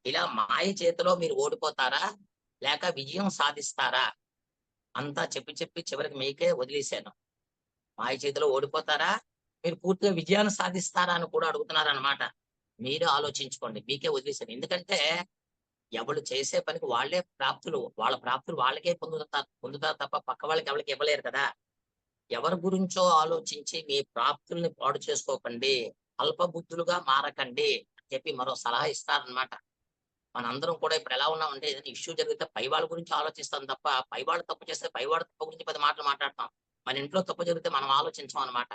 ఇలా మాయ చేతిలో మీరు ఓడిపోతారా? లేక విజయం సాధిస్తారా? అంతా చెప్పి చివరికి మీకే వదిలేసాను. మాయ చేతిలో ఓడిపోతారా? మీరు పూర్తిగా విజయాన్ని సాధిస్తారా అని కూడా అడుగుతున్నారనమాట. మీరే ఆలోచించుకోండి. మీకే వదిలేసాను. ఎందుకంటే ఎవళ్ళు చేసే పనికి వాళ్ళే ప్రాప్తులు. వాళ్ళ ప్రాప్తులు వాళ్ళకే పొందుతారు తప్ప పక్క వాళ్ళకి ఎవళ్ళకి ఇవ్వలేరు కదా! ఎవరి గురించో ఆలోచించి మీ ప్రాప్తుల్ని పాడు చేసుకోకండి. అల్పబుద్ధులుగా మారకండి అని చెప్పి మరో సలహా ఇస్తారనమాట. మనందరం కూడా ఇప్పుడు ఎలా ఉన్నామంటే ఏదైనా ఇష్యూ జరిగితే పై వాళ్ళ గురించి ఆలోచిస్తాం తప్ప, పైవాడు తప్పు చేస్తే పైవాడు తప్పు గురించి 10 మాటలు మాట్లాడతాం. మన ఇంట్లో తప్పు జరిగితే మనం ఆలోచించం అనమాట.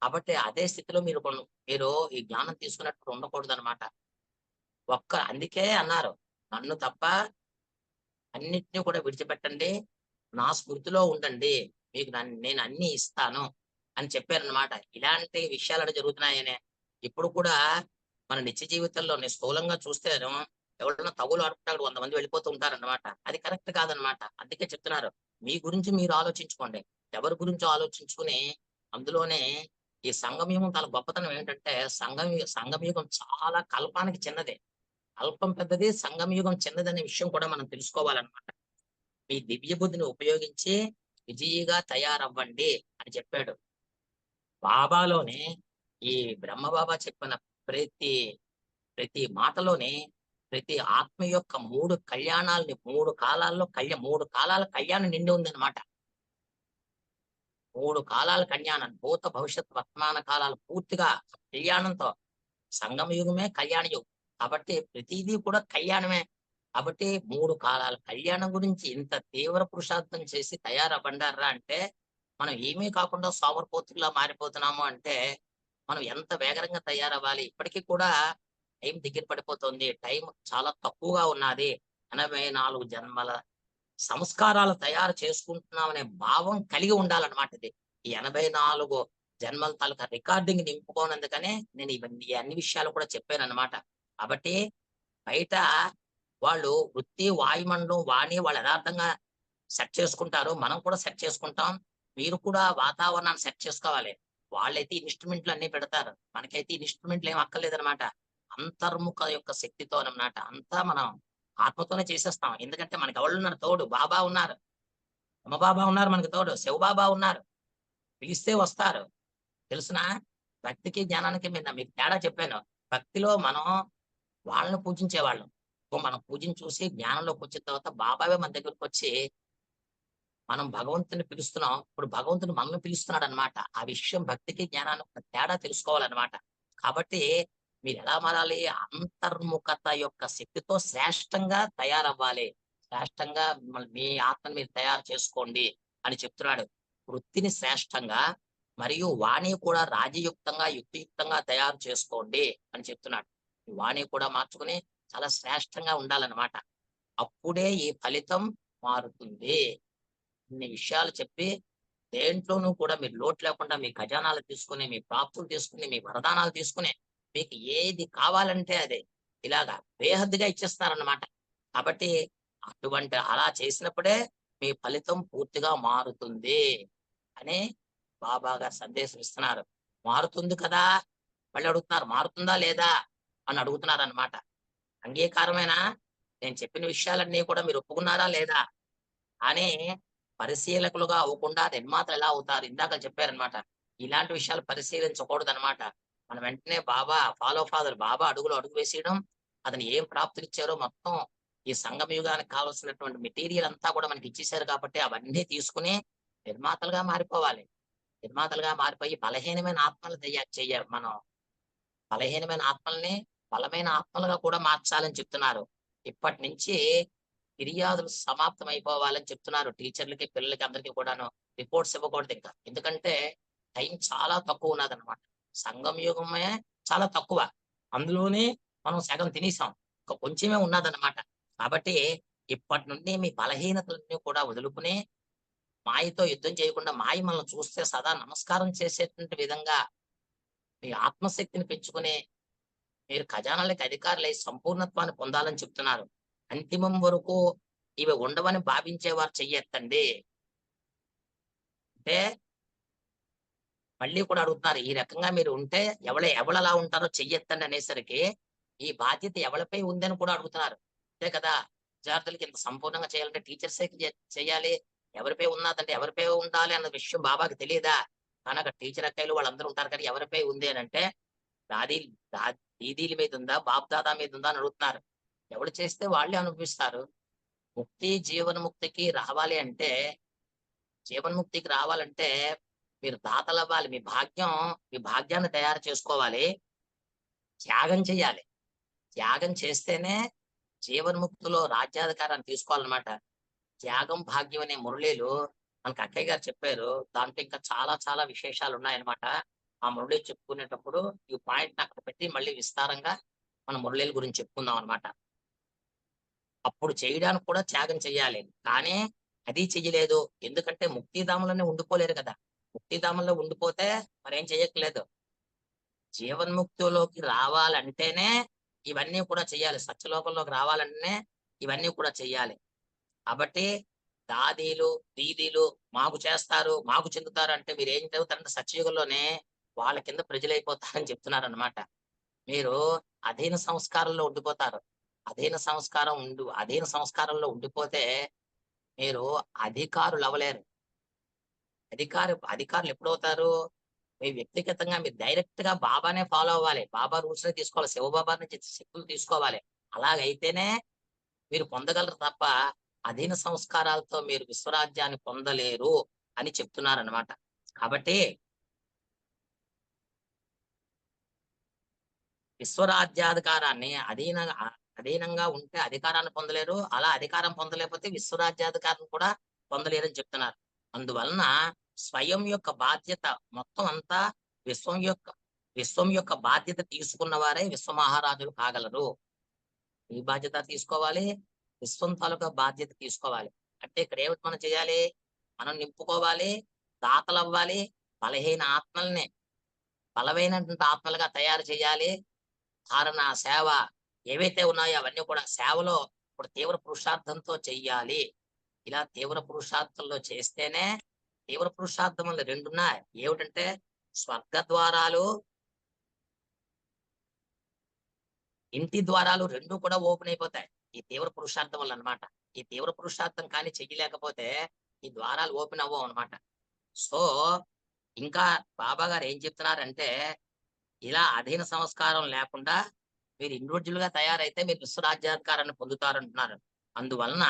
కాబట్టి అదే స్థితిలో మీరు ఈ జ్ఞానం తీసుకున్నప్పుడు ఉండకూడదనమాట. అందుకే అన్నారు, నన్ను తప్ప అన్నిటిని కూడా విడిచిపెట్టండి. నా స్మృతిలో ఉండండి. మీకు నేను అన్నీ ఇస్తాను అని చెప్పారనమాట. ఇలాంటి విషయాలు జరుగుతున్నాయనే. ఇప్పుడు కూడా మన నిత్య జీవితంలోని స్థూలంగా చూస్తేను ఎవరైనా తగులు ఆడుకుంటే అక్కడ 100 మంది వెళ్ళిపోతూ ఉంటారన్నమాట. అది కరెక్ట్ కాదనమాట. అందుకే చెప్తున్నారు. మీ గురించి మీరు ఆలోచించుకోండి. ఎవరి గురించో ఆలోచించుకుని అందులోనే ఈ సంగమయుగం చాలా గొప్పతనం ఏంటంటే సంగమయుగం చాలా కల్పానికి చిన్నదే. అల్పం పెద్దది, సంగమయుగం చిన్నదనే విషయం కూడా మనం తెలుసుకోవాలన్నమాట. మీ దివ్య బుద్ధిని ఉపయోగించి విజయిగా తయారవ్వండి అని చెప్పాడు. బాబాలోనే ఈ బ్రహ్మబాబా చెప్పిన ప్రతి ప్రతి మాటలోని ప్రతి ఆత్మ యొక్క 3 కళ్యాణాలని 3 కాలాల్లో 3 కాలాల కళ్యాణం నిండి ఉందన్నమాట. 3 కాలాల కళ్యాణం భూత, భవిష్యత్, వర్తమాన కాలాలు పూర్తిగా కళ్యాణంతో సంగమ యుగమే కళ్యాణ యుగం. కాబట్టి ప్రతీదీ కూడా కళ్యాణమే. కాబట్టి 3 కాలాల కళ్యాణం గురించి ఇంత తీవ్ర పురుషార్థం చేసి తయారవ్వండార్రా అంటే, మనం ఏమీ కాకుండా సోమరిపోతుల్లా మారిపోతున్నాము అంటే, మనం ఎంత వేగంగా తయారవ్వాలి. ఇప్పటికి కూడా టైం దగ్గర పడిపోతుంది. టైం చాలా తక్కువగా ఉన్నది. 84 జన్మల సంస్కారాలు తయారు చేసుకుంటున్నామనే భావం కలిగి ఉండాలన్నమాట ఇది. ఈ 84 జన్మల తాలూకా రికార్డింగ్ నింపుకోనందుకనే నేను ఈ అన్ని విషయాలు కూడా చెప్పానన్నమాట. కాబట్టి బయట వాళ్ళు వృత్తి, వాయుమండలం, వాణి వాళ్ళు యథార్థంగా సెట్ చేసుకుంటారు. మనం కూడా సెట్ చేసుకుంటాం. మీరు కూడా వాతావరణాన్ని సెట్ చేసుకోవాలి. వాళ్ళైతే ఇన్‌స్ట్రుమెంట్లు అన్నీ పెడతారు. మనకైతే ఇన్‌స్ట్రుమెంట్లు ఏమి అక్కర్లేదనమాట. అంతర్ముఖ యొక్క శక్తితోనన్నమాట. అంతా మనం ఆత్మతోనే చేసేస్తాం. ఎందుకంటే మనకెవళ్ళున్నారు తోడు? బాబా ఉన్నారు. రామబాబా ఉన్నారు మనకు తోడు. శివబాబా ఉన్నారు. పిలిస్తే వస్తారు. తెలుసునా? భక్తికి, జ్ఞానానికి మీకు తేడా చెప్పాను. భక్తిలో మనం వాళ్ళని పూజించేవాళ్ళం. మనం పూజను చూసి జ్ఞానంలోకొచ్చిన తర్వాత బాబావే మన దగ్గరకొచ్చి మనం భగవంతుడిని పిలుస్తున్నాం. ఇప్పుడు భగవంతుడు మనల్ని పిలుస్తున్నాడన్నమాట. ఆ విషయం భక్తికి, జ్ఞానానికి ఉన్న తేడా తెలుసుకోవాలన్నమాట. కాబట్టి మీరెలా మారాలి? అంతర్ముఖత యొక్క శక్తితో శ్రేష్టంగా తయారవ్వాలి. శ్రేష్టంగా మిమ్మల్ని మీ ఆత్మని మీరు తయారు చేసుకోండి అని చెప్తున్నాడు. వృత్తిని శ్రేష్టంగా మరియు వాణి కూడా రాజయుక్తంగా, యుక్తియుక్తంగా తయారు చేసుకోండి అని చెప్తున్నాడు. ఈ వాణి కూడా మార్చుకుని చాలా శ్రేష్టంగా ఉండాలన్నమాట. అప్పుడే ఈ ఫలితం మారుతుంది. ఇన్ని విషయాలు చెప్పి దేంట్లోనూ కూడా మీరు లోటు లేకుండా మీ ఖజానాలు తీసుకొని, మీ ప్రాప్తులు తీసుకొని, మీ వరదానాలు తీసుకొని, మీకు ఏది కావాలంటే అదే ఇలాగా బేహద్దుగా ఇచ్చేస్తారన్నమాట. కాబట్టి అలా చేసినప్పుడే మీ ఫలితం పూర్తిగా మారుతుంది అని బాబా గారు సందేశం ఇస్తున్నారు. మారుతుంది కదా! మళ్ళీ అడుగుతున్నారు. మారుతుందా లేదా? అని అడుగుతున్నారన్నమాట. అంగీకారమేనా? నేను చెప్పిన విషయాలన్నీ కూడా మీరు ఒప్పుకున్నారా లేదా? అని పరిశీలకులుగా అవ్వకుండా నిర్మాతలు ఎలా అవుతారు? ఇందాక చెప్పారనమాట. ఇలాంటి విషయాలు పరిశీలించకూడదనమాట. మనం వెంటనే ఫాదర్ బాబా అడుగులో అడుగు వేసేయడం, అతను ఏం ప్రాప్తులిచ్చారో మొత్తం ఈ సంగమ యుగానికి కావాల్సినటువంటి మెటీరియల్ అంతా కూడా మనకి ఇచ్చేసారు కాబట్టి అవన్నీ తీసుకొని నిర్మాతలుగా మారిపోవాలి. నిర్మాతలుగా మారిపోయి బలహీనమైన ఆత్మలు తయారు చెయ్యాలి మనం. బలహీనమైన ఆత్మల్ని బలమైన ఆత్మలుగా కూడా మార్చాలని చెప్తున్నారు. ఇప్పటి నుంచి ఫిర్యాదులు సమాప్తం అయిపోవాలని చెప్తున్నారు. టీచర్లకి, పిల్లలకి అందరికి కూడాను. రిపోర్ట్స్ ఇవ్వకూడదింక. ఎందుకంటే టైం చాలా తక్కువ ఉన్నదన్నమాట. సంగం యుగమే చాలా తక్కువ. అందులోనే మనం సగం తినేసాం. ఇంక కొంచెమే ఉన్నదన్నమాట. కాబట్టి ఇప్పటి నుండి మీ బలహీనతలన్నీ కూడా వదులుకుని, మాయతో యుద్ధం చేయకుండా మాయ మనల్ని చూస్తే సదా నమస్కారం చేసేటువంటి విధంగా మీ ఆత్మశక్తిని పెంచుకుని మీరు ఖజానాలకి అధికారులై సంపూర్ణత్వాన్ని పొందాలని చెప్తున్నారు. అంతిమం వరకు ఇవి ఉండవని భావించేవారు చెయ్యెత్తండి. అంటే మళ్ళీ కూడా అడుగుతున్నారు. ఈ రకంగా మీరు ఉంటే ఎవలెలా ఉంటారో చెయ్యెత్తండి అనేసరికి, ఈ బాధ్యత ఎవరిపై ఉందని కూడా అడుగుతున్నారు. అంతే కదా! విద్యార్థులకి ఇంత సంపూర్ణంగా చేయాలంటే టీచర్సే చెయ్యాలి. ఎవరిపై ఉన్నదంటే ఎవరిపై ఉండాలి అన్న విషయం బాబాకి తెలీదా? కానీ అక్కడ టీచర్ అక్కయ్యలు వాళ్ళందరూ ఉంటారు కానీ ఎవరిపై ఉంది అనంటే, దాది దా దీదీల మీద ఉందా? బాప్ దాదా మీద ఉందా? అని అడుగుతున్నారు. ఎవడు చేస్తే వాళ్ళే అనుభవిస్తారు. జీవన్ముక్తికి రావాలి అంటే, జీవన్ముక్తికి రావాలంటే మీరు దాతలవ్వాలి. మీ భాగ్యాన్ని తయారు చేసుకోవాలి. త్యాగం చేయాలి. త్యాగం చేస్తేనే జీవన్ముక్తిలో రాజ్యాధికారాన్ని తీసుకోవాలన్నమాట. త్యాగం భాగ్యం అనే మురళీలు మనకు అక్కయ్య గారు చెప్పారు. దాంట్లో ఇంకా చాలా చాలా విశేషాలున్నాయన్నమాట. ఆ ఆ మురళి చెప్పుకునేటప్పుడు ఈ పాయింట్ అక్కడ పెట్టి మళ్ళీ విస్తారంగా మన మురళీల గురించి చెప్పుకుందాం అనమాట. అప్పుడు చేయడానికి కూడా త్యాగం చెయ్యాలి. కానీ అది చెయ్యలేదు. ఎందుకంటే ముక్తిధామంలోనే ఉండిపోలేరు కదా! ముక్తిధామంలో ఉండిపోతే మరేం చెయ్యక్కర్లేదు. జీవన్ముక్తిలోకి రావాలంటేనే ఇవన్నీ కూడా చెయ్యాలి. సత్యలోకంలోకి రావాలంటేనే ఇవన్నీ కూడా చెయ్యాలి. కాబట్టి దాదీలు, దీదీలు మాకు చేస్తారు, మాకు చెందుతారు అంటే మీరేం చదువుతారంటే సత్యయుగంలోనే వాళ్ళ కింద ప్రజలైపోతారని చెప్తున్నారనమాట. మీరు అధీన సంస్కారంలో ఉండిపోతారు. అధీన సంస్కారంలో ఉండిపోతే మీరు అధికారులవ్వలేరు. అధికారులు ఎప్పుడవుతారు? మీ వ్యక్తిగతంగా మీరు డైరెక్ట్‌గా బాబానే ఫాలో అవ్వాలి. బాబా రూల్స్‌నే తీసుకోవాలి. శివబాబా నుంచి శక్తులు తీసుకోవాలి. అలాగైతేనే మీరు పొందగలరు తప్ప, అధీన సంస్కారాలతో మీరు విశ్వరాజ్యాన్ని పొందలేరు అని చెప్తున్నారనమాట. కాబట్టి విశ్వరాజ్యాధికారాన్ని అధీనంగా ఉంటే అధికారాన్ని పొందలేరు. అలా అధికారం పొందలేకపోతే విశ్వరాజ్యాధికారం కూడా పొందలేరని చెప్తున్నారు. అందువలన స్వయం యొక్క బాధ్యత మొత్తం అంతా విశ్వం యొక్క విశ్వం యొక్క బాధ్యత తీసుకున్న వారే విశ్వమహారాజులు కాగలరు. ఈ బాధ్యత తీసుకోవాలి. విశ్వం తాలూకా బాధ్యత తీసుకోవాలి. అంటే ఇక్కడ ఏమిటి మనం చేయాలి? మనం నింపుకోవాలి, దాతలవ్వాలి, బలహీన ఆత్మల్ని బలమైనటువంటి ఆత్మలుగా తయారు చేయాలి. ధారణ, సేవ ఏవైతే ఉన్నాయో అవన్నీ కూడా సేవలో ఇప్పుడు తీవ్ర పురుషార్థంతో చెయ్యాలి. ఇలా తీవ్ర పురుషార్థంలో చేస్తేనే తీవ్ర పురుషార్థములు 2 ఉన్నాయి. ఏమిటంటే స్వర్గ ద్వారాలు, ఇంటి ద్వారాలు 2 కూడా ఓపెన్ అయిపోతాయి. ఈ తీవ్ర పురుషార్థం వల్ల అన్నమాట. ఈ తీవ్ర పురుషార్థం కానీ చెయ్యలేకపోతే ఈ ద్వారాలు ఓపెన్ అవ్వవన్నమాట. సో, ఇంకా బాబా గారు ఏం చెప్తున్నారంటే ఇలా అధీన సంస్కారం లేకుండా మీరు ఇండివిడ్యువల్‌గా తయారైతే మీరు విశ్వరాజ్యాధికారాన్ని పొందుతారంటున్నారు. అందువలన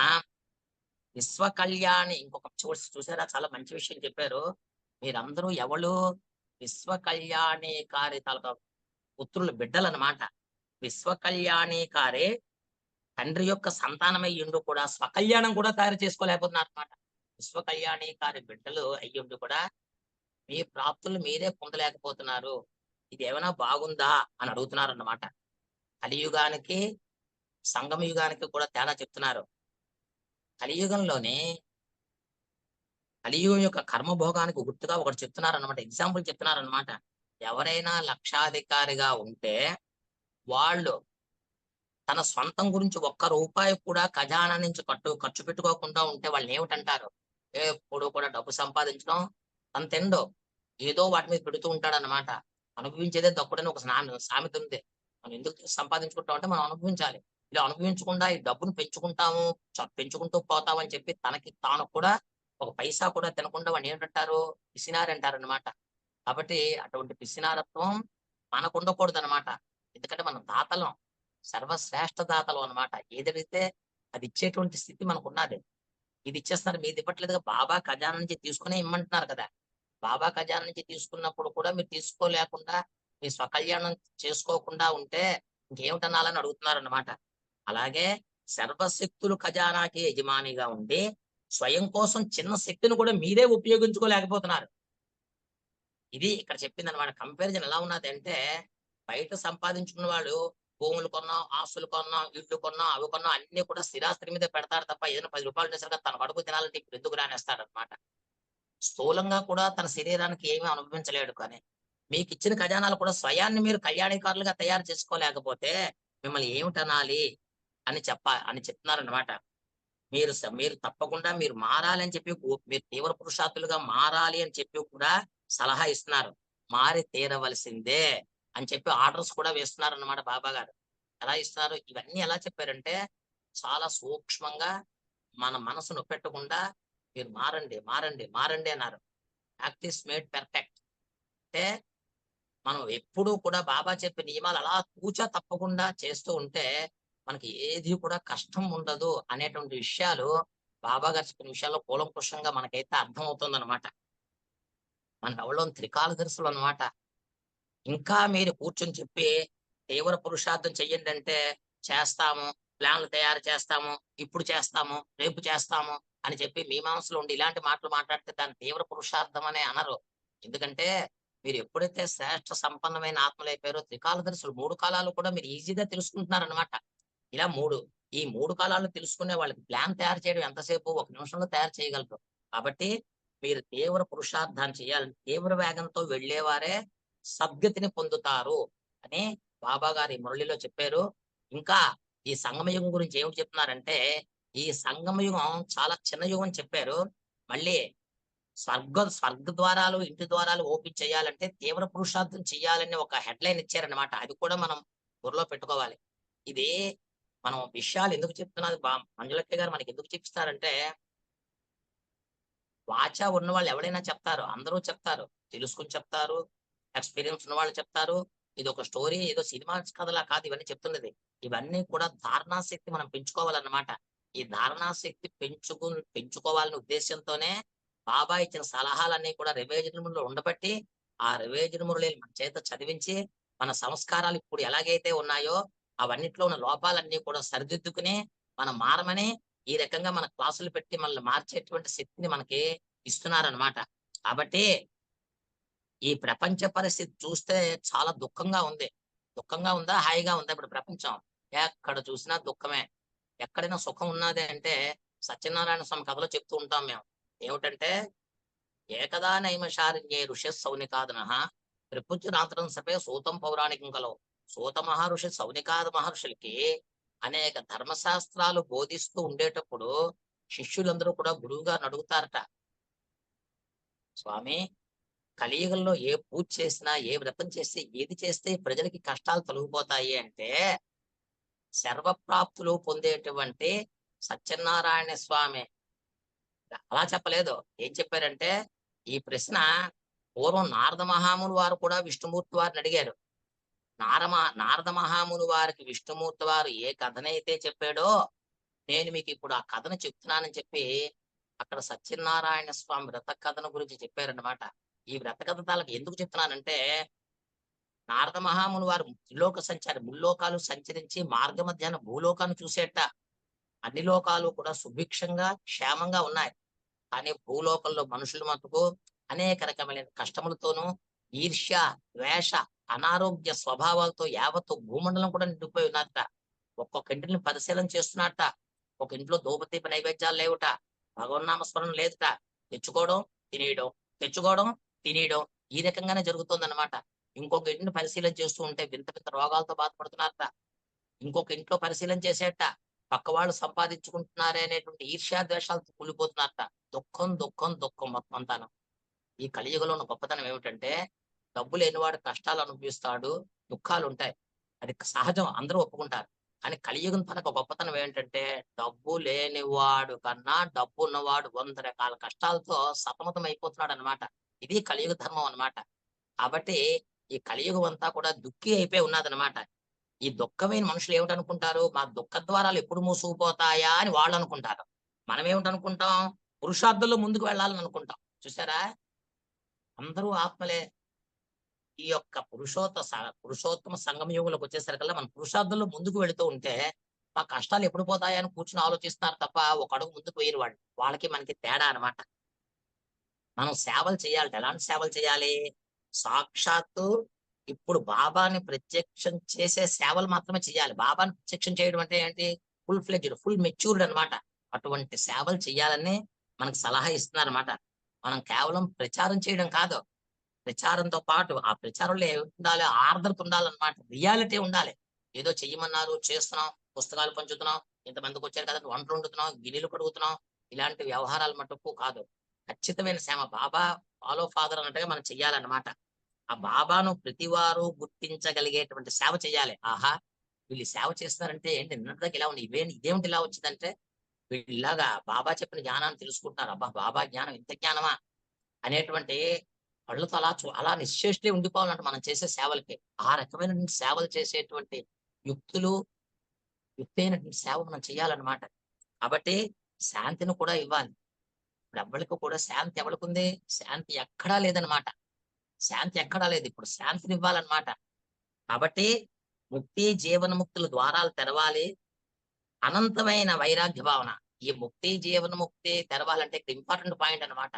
విశ్వ కళ్యాణి ఇంకొక చూసారా చాలా మంచి విషయం చెప్పారు. మీరందరూ ఎవలు విశ్వ కళ్యాణికారి తాలూకా పుత్రులు బిడ్డలన్నమాట. విశ్వ కళ్యాణికారి తండ్రి యొక్క సంతానమయ్యుండి కూడా స్వకల్యాణం కూడా తయారు చేసుకోలేకపోతున్నారన్నమాట. విశ్వ కళ్యాణికారి బిడ్డలు అయ్యుండి కూడా మీ ప్రాప్తులు మీరే పొందలేకపోతున్నారు. ఇదేమైనా బాగుందా అని అడుగుతున్నారన్నమాట. కలియుగానికి, సంగమ యుగానికి కూడా తేడా చెప్తున్నారు. కలియుగంలోనే కలియుగం యొక్క కర్మభోగానికి గుర్తుగా ఒకటి చెప్తున్నారన్నమాట. ఎగ్జాంపుల్ చెప్తున్నారన్నమాట. ఎవరైనా లక్షాధికారిగా ఉంటే వాళ్ళు తన స్వంతం గురించి ఒక్క రూపాయి కూడా ఖజానా నుంచి ఖర్చు పెట్టుకోకుండా ఉంటే వాళ్ళనేమిటంటారు? ఎప్పుడు కూడా డబ్బు సంపాదించడం తను తినడు. ఏదో వాటి మీద పెడుతూ ఉంటాడన్నమాట. అనుభవించేదే దక్కుడని ఒక సామెత ఉంది. మనం ఎందుకు సంపాదించుకుంటాం అంటే మనం అనుభవించాలి. ఇలా అనుభవించకుండా ఈ డబ్బును పెంచుకుంటాము, పెంచుకుంటూ పోతామని చెప్పి తనకి తాను కూడా ఒక పైసా కూడా తినకుండా వాడినేంటంటారు? పిసినారి అంటారన్నమాట. కాబట్టి అటువంటి పిసినారత్వం మనకుండకూడదనమాట. ఎందుకంటే మనం దాతలం. సర్వశ్రేష్ఠ దాతలం అన్నమాట. ఏదడిగితే అది ఇచ్చేటువంటి స్థితి మనకున్నది. ఇది ఇచ్చేస్తున్నారు మీదివ్వట్లేదుగా బాబా ఖజానా నుంచి తీసుకునే ఇమ్మంటున్నారు కదా! బాబా ఖజానా నుంచి తీసుకున్నప్పుడు కూడా మీరు తీసుకోలేకుండా, మీ స్వకల్యాణం చేసుకోకుండా ఉంటే ఇంకేమిటనాలని అడుగుతున్నారన్నమాట. అలాగే సర్వశక్తులు ఖజానాకి యజమానిగా ఉండి, స్వయం కోసం చిన్న శక్తిని కూడా మీరే ఉపయోగించుకోలేకపోతున్నారు. ఇది ఇక్కడ చెప్పిందనమాట. కంపారిజన్ ఎలా ఉన్నదంటే, బయట సంపాదించుకున్న వాళ్ళు భూములు కొన్నాం, ఆస్తులు కొన్నాం, ఇళ్ళు కొన్నాం, అవి కొన్నాం అన్నీ కూడా స్థిరాస్తి మీదే పెడతారు తప్ప ఏదైనా రూ. 10 ఉండేసరికి తన కడుపు తినాలంటే ఇప్పుడు ఎందుకురా అనేస్తాడనమాట. స్థూలంగా కూడా తన శరీరానికి ఏమీ అనుభవించలేడు కానీ, మీకిచ్చిన ఖజానాలు కూడా స్వయాన్ని మీరు కళ్యాణికారులుగా తయారు చేసుకోలేకపోతే మిమ్మల్ని ఏమిటనాలి అని చెప్తున్నారనమాట. మీరు తప్పకుండా మీరు మారాలి అని చెప్పి మీరు తీవ్ర పురుషార్థులుగా మారాలి అని చెప్పి కూడా సలహా ఇస్తున్నారు. మారి తీరవలసిందే అని చెప్పి ఆర్డర్స్ కూడా వేస్తున్నారన్నమాట బాబా గారు. ఎలా ఇస్తున్నారు? ఇవన్నీ ఎలా చెప్పారంటే చాలా సూక్ష్మంగా మన మనసు నొప్పెట్టకుండా మీరు మారండి, మారండి, మారండి అన్నారు. Practice made perfect. అంటే మనం ఎప్పుడూ కూడా బాబా చెప్పే నియమాలు అలా తూచా తప్పకుండా చేస్తూ ఉంటే మనకి ఏది కూడా కష్టం ఉండదు అనేటువంటి విషయాలు బాబా గారు చెప్పిన విషయాల్లో కూలంకుషంగా మనకైతే అర్థమవుతుందన్నమాట. మనకెవళ్ళం త్రికాలదర్శులన్నమాట. ఇంకా మీరు కూర్చొని చెప్పి తీవ్ర పురుషార్థం చెయ్యండంటే చేస్తాము, ప్లాన్‌లు తయారు చేస్తాము, ఇప్పుడు చేస్తాము, రేపు చేస్తాము అని చెప్పి మీమాంసలో ఉండి ఇలాంటి మాటలు మాట్లాడితే దాన్ని తీవ్ర పురుషార్థం అనే అనరు. ఎందుకంటే మీరు ఎప్పుడైతే శ్రేష్ఠ సంపన్నమైన ఆత్మలైపోయారో త్రికాలదర్శులు 3 కాలాలు కూడా మీరు ఈజీగా తెలుసుకుంటున్నారనమాట. ఇలా ఈ 3 కాలాలు తెలుసుకునే వాళ్ళకి ప్లాన్ తయారు చేయడం ఎంతసేపు 1 నిమిషంలో తయారు చేయగలరు. కాబట్టి మీరు తీవ్ర పురుషార్థాన్ని చేయాలని తీవ్ర వేగంతో వెళ్ళేవారే సద్గతిని పొందుతారు అని బాబా గారు ఈ మురళిలో చెప్పారు. ఇంకా ఈ సంగమయుగం గురించి ఏమిటి చెప్తున్నారంటే, ఈ సంగమయుగం చాలా చిన్న యుగం అని చెప్పారు. మళ్ళీ స్వర్గ ద్వారాలు, ఇంటి ద్వారాలు ఓపెన్ చేయాలంటే తీవ్ర పురుషార్థం చేయాలని ఒక హెడ్‌లైన్ ఇచ్చారన్నమాట. అది కూడా మనం బుర్రలో పెట్టుకోవాలి. ఇది మనం విషయాలు ఎందుకు చెప్తున్నది మంజులక్క గారు మనకెందుకు చెప్పిస్తారంటే, వాచా ఉన్నవాళ్ళు ఎవడైనా చెప్తారు. అందరూ చెప్తారు. తెలుసుకొని చెప్తారు. ఎక్స్‌పీరియన్స్ ఉన్నవాళ్ళు చెప్తారు. ఇదొక స్టోరీ ఏదో సినిమా కథలా కాదు ఇవన్నీ చెప్తున్నది. ఇవన్నీ కూడా ధారణా శక్తి మనం పెంచుకోవాలన్నమాట. ఈ ధారణా శక్తి పెంచుకోవాలనే ఉద్దేశ్యంతోనే బాబా ఇచ్చిన సలహాలన్నీ కూడా రివైజనములో ఉండబట్టి, ఆ రివైజనములని మన చేత చదివించి, మన సంస్కారాలు ఇప్పుడు ఎలాగైతే ఉన్నాయో, అవన్నిట్లో ఉన్న లోపాలన్నీ కూడా సరిదిద్దుకుని, మనం మారమని ఈ రకంగా మన క్లాసులు పెట్టి మనల్ని మార్చేటువంటి శక్తిని మనకి ఇస్తున్నారనమాట. కాబట్టి ఈ ప్రపంచ పరిస్థితి చూస్తే చాలా దుఃఖంగా ఉంది. దుఃఖంగా ఉందా? హాయిగా ఉందా ఇప్పుడు ప్రపంచం? ఎక్కడ చూసినా దుఃఖమే. ఎక్కడైనా సుఖం ఉన్నది అంటే సత్యనారాయణ స్వామి కథలో చెప్తూ ఉంటాం మేము. ఏమిటంటే ఏకదా నైమిషారణ్యే ఋషిః సౌనికాదనః త్రిపుత్రాంతరం సపే సూతం పౌరాణికం కలవు. సూత మహర్షి సౌనికాద మహర్షులకి అనేక ధర్మశాస్త్రాలు బోధిస్తూ ఉండేటప్పుడు శిష్యులందరూ కూడా గురువుగారిని అడుగుతారట. స్వామి, కలియుగంలో ఏ పూజ చేసినా, ఏ వ్రతం చేస్తే, ఏది చేస్తే ప్రజలకి కష్టాలు తొలగిపోతాయి అంటే, సర్వప్రాప్తులు పొందేటువంటి సత్యనారాయణ స్వామి అలా చెప్పలేదు. ఏం చెప్పారంటే, ఈ ప్రశ్న పూర్వం నారద మహాముని వారు కూడా విష్ణుమూర్తి వారిని అడిగారు. నారద మహాముని వారికి విష్ణుమూర్తి వారు ఏ కథనైతే చెప్పాడో, నేను మీకు ఇప్పుడు ఆ కథను చెప్తున్నానని చెప్పి, అక్కడ సత్యనారాయణ స్వామి వ్రత కథను గురించి చెప్పారన్నమాట. ఈ వ్రత కథ తాలూకు ఎందుకు చెప్తున్నానంటే, నారద మహాముని వారు త్రిలోక సంచారి, ముల్లోకాలు సంచరించి మార్గ మధ్యాహ్న భూలోకాన్ని చూసేట. అన్ని లోకాలు కూడా సుభిక్షంగా, క్షేమంగా ఉన్నాయి. కానీ భూలోకంలో మనుషులు మటుకు అనేక రకమైన కష్టములతోనూ, ఈర్ష్య, ద్వేష, అనారోగ్య స్వభావాలతో యావత్తు భూమండలం కూడా నిండిపోయి ఉన్నదట. ఒక్కొక్క ఇంటిని పరిశీలన చేస్తున్నట్ట. ఒక ఇంట్లో ధూపదీప నైవేద్యాలు లేవుట. భగవన్నామ స్మరణ లేదుట. తెచ్చుకోవడం, తినేయడం, తెచ్చుకోవడం, తినేయడం ఈ రకంగానే జరుగుతుందన్నమాట. ఇంకొక ఇంటిని పరిశీలన చేస్తూ ఉంటే వింత వింత రోగాలతో బాధపడుతున్నారట. ఇంకొక ఇంట్లో పరిశీలన చేసేట పక్క వాళ్ళు సంపాదించుకుంటున్నారే అనేటువంటి ఈర్ష్యా ద్వేషాలతో కూలిపోతున్నారట. దుఃఖం, దుఃఖం, దుఃఖం మొత్తం అంతాను. ఈ కలియుగంలో ఉన్న గొప్పతనం ఏమిటంటే, డబ్బు లేనివాడు కష్టాలు అనుభవిస్తాడు, దుఃఖాలుంటాయి. అది సహజం అందరూ ఒప్పుకుంటారు. కానీ కలియుగం తనకు గొప్పతనం ఏంటంటే, డబ్బు లేనివాడు కన్నా డబ్బు ఉన్నవాడు 100 రకాల కష్టాలతో సతమతం అయిపోతున్నాడనమాట. ఇది కలియుగ ధర్మం అన్నమాట. కాబట్టి ఈ కలియుగం అంతా కూడా దుఃఖి అయిపోయి ఉన్నదనమాట. ఈ దుఃఖమైన మనుషులు ఏమిటనుకుంటారు? మా దుఃఖ ద్వారాలు ఎప్పుడు మూసుకుపోతాయా అని వాళ్ళనుకుంటారు. మనమేమిటనుకుంటాం? పురుషార్థంలో ముందుకు వెళ్ళాలని అనుకుంటాం. చూసారా? అందరూ ఆత్మలే. ఈ యొక్క పురుషోత్తమ సంగమ యుగంలోకొచ్చేసరికల్లా మనం పురుషార్థంలో ముందుకు వెళుతూ ఉంటే, మా కష్టాలు ఎప్పుడు పోతాయా అని కూర్చొని ఆలోచిస్తున్నారు తప్ప, ఒక అడుగు ముందుకు వేయరు వాళ్ళు. వాళ్ళకి మనకి తేడా అనమాట. మనం సేవలు చేయాలట. ఎలాంటి సేవలు చేయాలి? సాక్షాత్తు ఇప్పుడు బాబాని ప్రత్యక్షం చేసే సేవలు మాత్రమే చేయాలి. బాబాని ప్రత్యక్షం చేయడం అంటే ఏంటి? ఫుల్ మెచ్యూర్డ్ అన్నమాట. అటువంటి సేవలు చేయాలని మనకు సలహా ఇస్తున్నారన్నమాట. మనం కేవలం ప్రచారం చేయడం కాదు. ప్రచారంతో పాటు ఆ ప్రచారంలో ఏముండాలి? ఆర్ద్రత ఉండాలన్నమాట. రియాలిటీ ఉండాలి. ఏదో చెయ్యమన్నారు, చేస్తున్నాం, పుస్తకాలు పంచుతున్నాం, ఇంతమందికొచ్చారు కదా! వంటలు వండుతున్నాం, గిన్నెలు కడుగుతున్నాం. ఇలాంటి వ్యవహారాలు మటుకు కాదు. ఖచ్చితమైన సేవ. బాబా ఫాలో ఫాదర్ అన్నట్టుగా మనం చెయ్యాలన్నమాట. ఆ బాబాను ప్రతివారు గుర్తించగలిగేటువంటి సేవ చేయాలి. ఆహా! వీళ్ళు సేవ చేస్తున్నారంటే ఏంటి నిన్నటిదాకా ఇలా ఉంది. ఇదేమిటి ఇలా వచ్చిందంటే, వీళ్ళు ఇలాగా బాబా చెప్పిన జ్ఞానాన్ని తెలుసుకుంటున్నారు. అబ్బా! బాబా జ్ఞానం ఇంత జ్ఞానమా? అనేటువంటి కళ్ళతో అలా నిశ్చేష్టులై ఉండిపోవాలంట మనం చేసే సేవలకి. ఆ రకమైనటువంటి సేవలు చేసేటువంటి యుక్తులు, యుక్తైనటువంటి సేవ మనం చేయాలన్నమాట. కాబట్టి శాంతిని కూడా ఇవ్వాలి. ఇప్పుడు ఎవ్వళ్ళకి కూడా శాంతి ఎవరికుంది? శాంతి ఎక్కడా లేదనమాట. శాంతి ఎక్కడా లేదు. ఇప్పుడు శాంతినివ్వాలన్నమాట. కాబట్టి ముక్తి, జీవన్ముక్తుల ద్వారాలు తెరవాలి. అనంతమైన వైరాగ్య భావన. ఈ ముక్తి, జీవన్ముక్తి తెరవాలంటే ఇక్కడ ఇంపార్టెంట్ పాయింట్ అన్నమాట.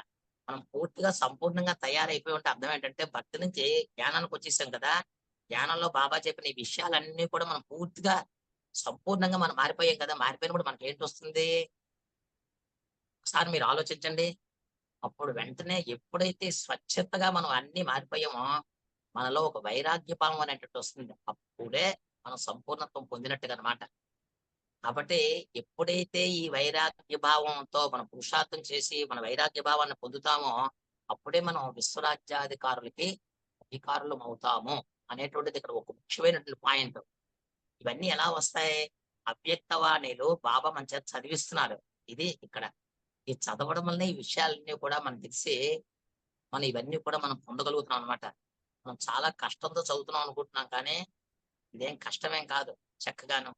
మనం పూర్తిగా సంపూర్ణంగా తయారైపోయి ఉంటే అర్థం ఏంటంటే భక్తి నుంచి జ్ఞానానికి వచ్చేసాం కదా! జ్ఞానంలో బాబా చెప్పిన ఈ విషయాలన్నీ కూడా మనం పూర్తిగా సంపూర్ణంగా మనం మారిపోయాం కదా! మారిపోయినప్పుడు మనకేంటొస్తుంది? ఒకసారి మీరు ఆలోచించండి. అప్పుడు వెంటనే ఎప్పుడైతే స్వచ్ఛతగా మనం అన్నీ మారిపోయామో, మనలో ఒక వైరాగ్య భావం అనేటువంటిది వస్తుంది. అప్పుడే మనం సంపూర్ణత్వం పొందినట్టుగా అన్నమాట. కాబట్టి ఎప్పుడైతే ఈ వైరాగ్య భావంతో మనం పురుషార్థం చేసి మన వైరాగ్య భావాన్ని పొందుతామో, అప్పుడే మనం విశ్వరాజ్యాధికారులకి అధికారులం అవుతాము అనేటువంటిది ఇక్కడ ఒక ముఖ్యమైనటువంటి పాయింట్. ఇవన్నీ ఎలా వస్తాయి? అవ్యక్తవాణిలో బాబా మన చేత చదివిస్తున్నారు. ఇది ఇక్కడ. ఈ చదవడం వల్లనే ఈ విషయాలన్నీ కూడా మనకు తెలిసి, మనం ఇవన్నీ కూడా మనం పొందగలుగుతున్నాం అన్నమాట. మనం చాలా కష్టంతో చదువుతున్నాం అనుకుంటున్నాం కానీ, ఇదేం కష్టమేం కాదు. చక్కగాను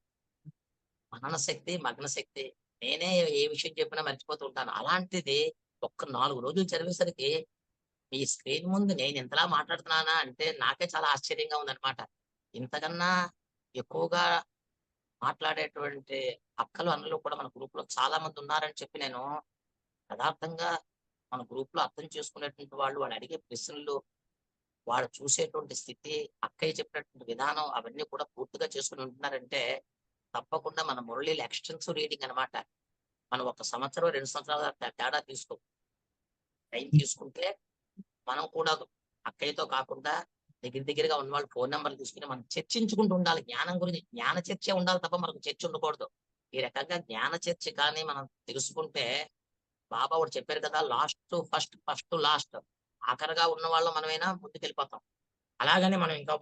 మనన శక్తి, మగ్న శక్తి. నేనే ఏ విషయం చెప్పినా మర్చిపోతూ ఉంటాను. అలాంటిది ఒక్క 4 రోజులు చదివేసరికి ఈ స్క్రీన్ ముందు నేను ఇంతలా మాట్లాడుతున్నానా అంటే నాకే చాలా ఆశ్చర్యంగా ఉందన్నమాట. ఇంతకన్నా ఎక్కువగా మాట్లాడేటువంటి అక్కలు, అన్నలు కూడా మన గ్రూప్‌లో చాలా మంది ఉన్నారని చెప్పి నేను యదార్థంగా మన గ్రూప్‌లో అర్థం చేసుకునేటువంటి వాళ్ళు, వాళ్ళు అడిగే ప్రశ్నలు, వాళ్ళు చూసేటువంటి స్థితి, అక్కయ్య చెప్పినటువంటి విధానం అవన్నీ కూడా పూర్తిగా చేసుకొని ఉంటున్నారంటే, తప్పకుండా మన మురళీలు ఎక్స్‌టెన్సివ్ రీడింగ్ అన్నమాట. మనం ఒక సంవత్సరం, 2 సంవత్సరాల తేడా టైం తీసుకుంటే, మనం కూడా అక్కయ్యతో కాకుండా దగ్గర దగ్గరగా ఉన్న వాళ్ళ ఫోను నంబర్‌లు తీసుకొని మనం చర్చించుకుంటూ ఉండాలి. జ్ఞానం గురించి జ్ఞాన చర్చే ఉండాలి తప్ప మనకు చర్చ ఉండకూడదు. ఈ రకంగా జ్ఞాన చర్చ కానీ మనం తెలుసుకుంటే బాబా ఒకటి చెప్పారు కదా! Last to first, first to last. ఆఖరిగా ఉన్నవాళ్ళం మనమైనా ముందుకెళ్ళిపోతాం. అలాగని మనం ఇంకా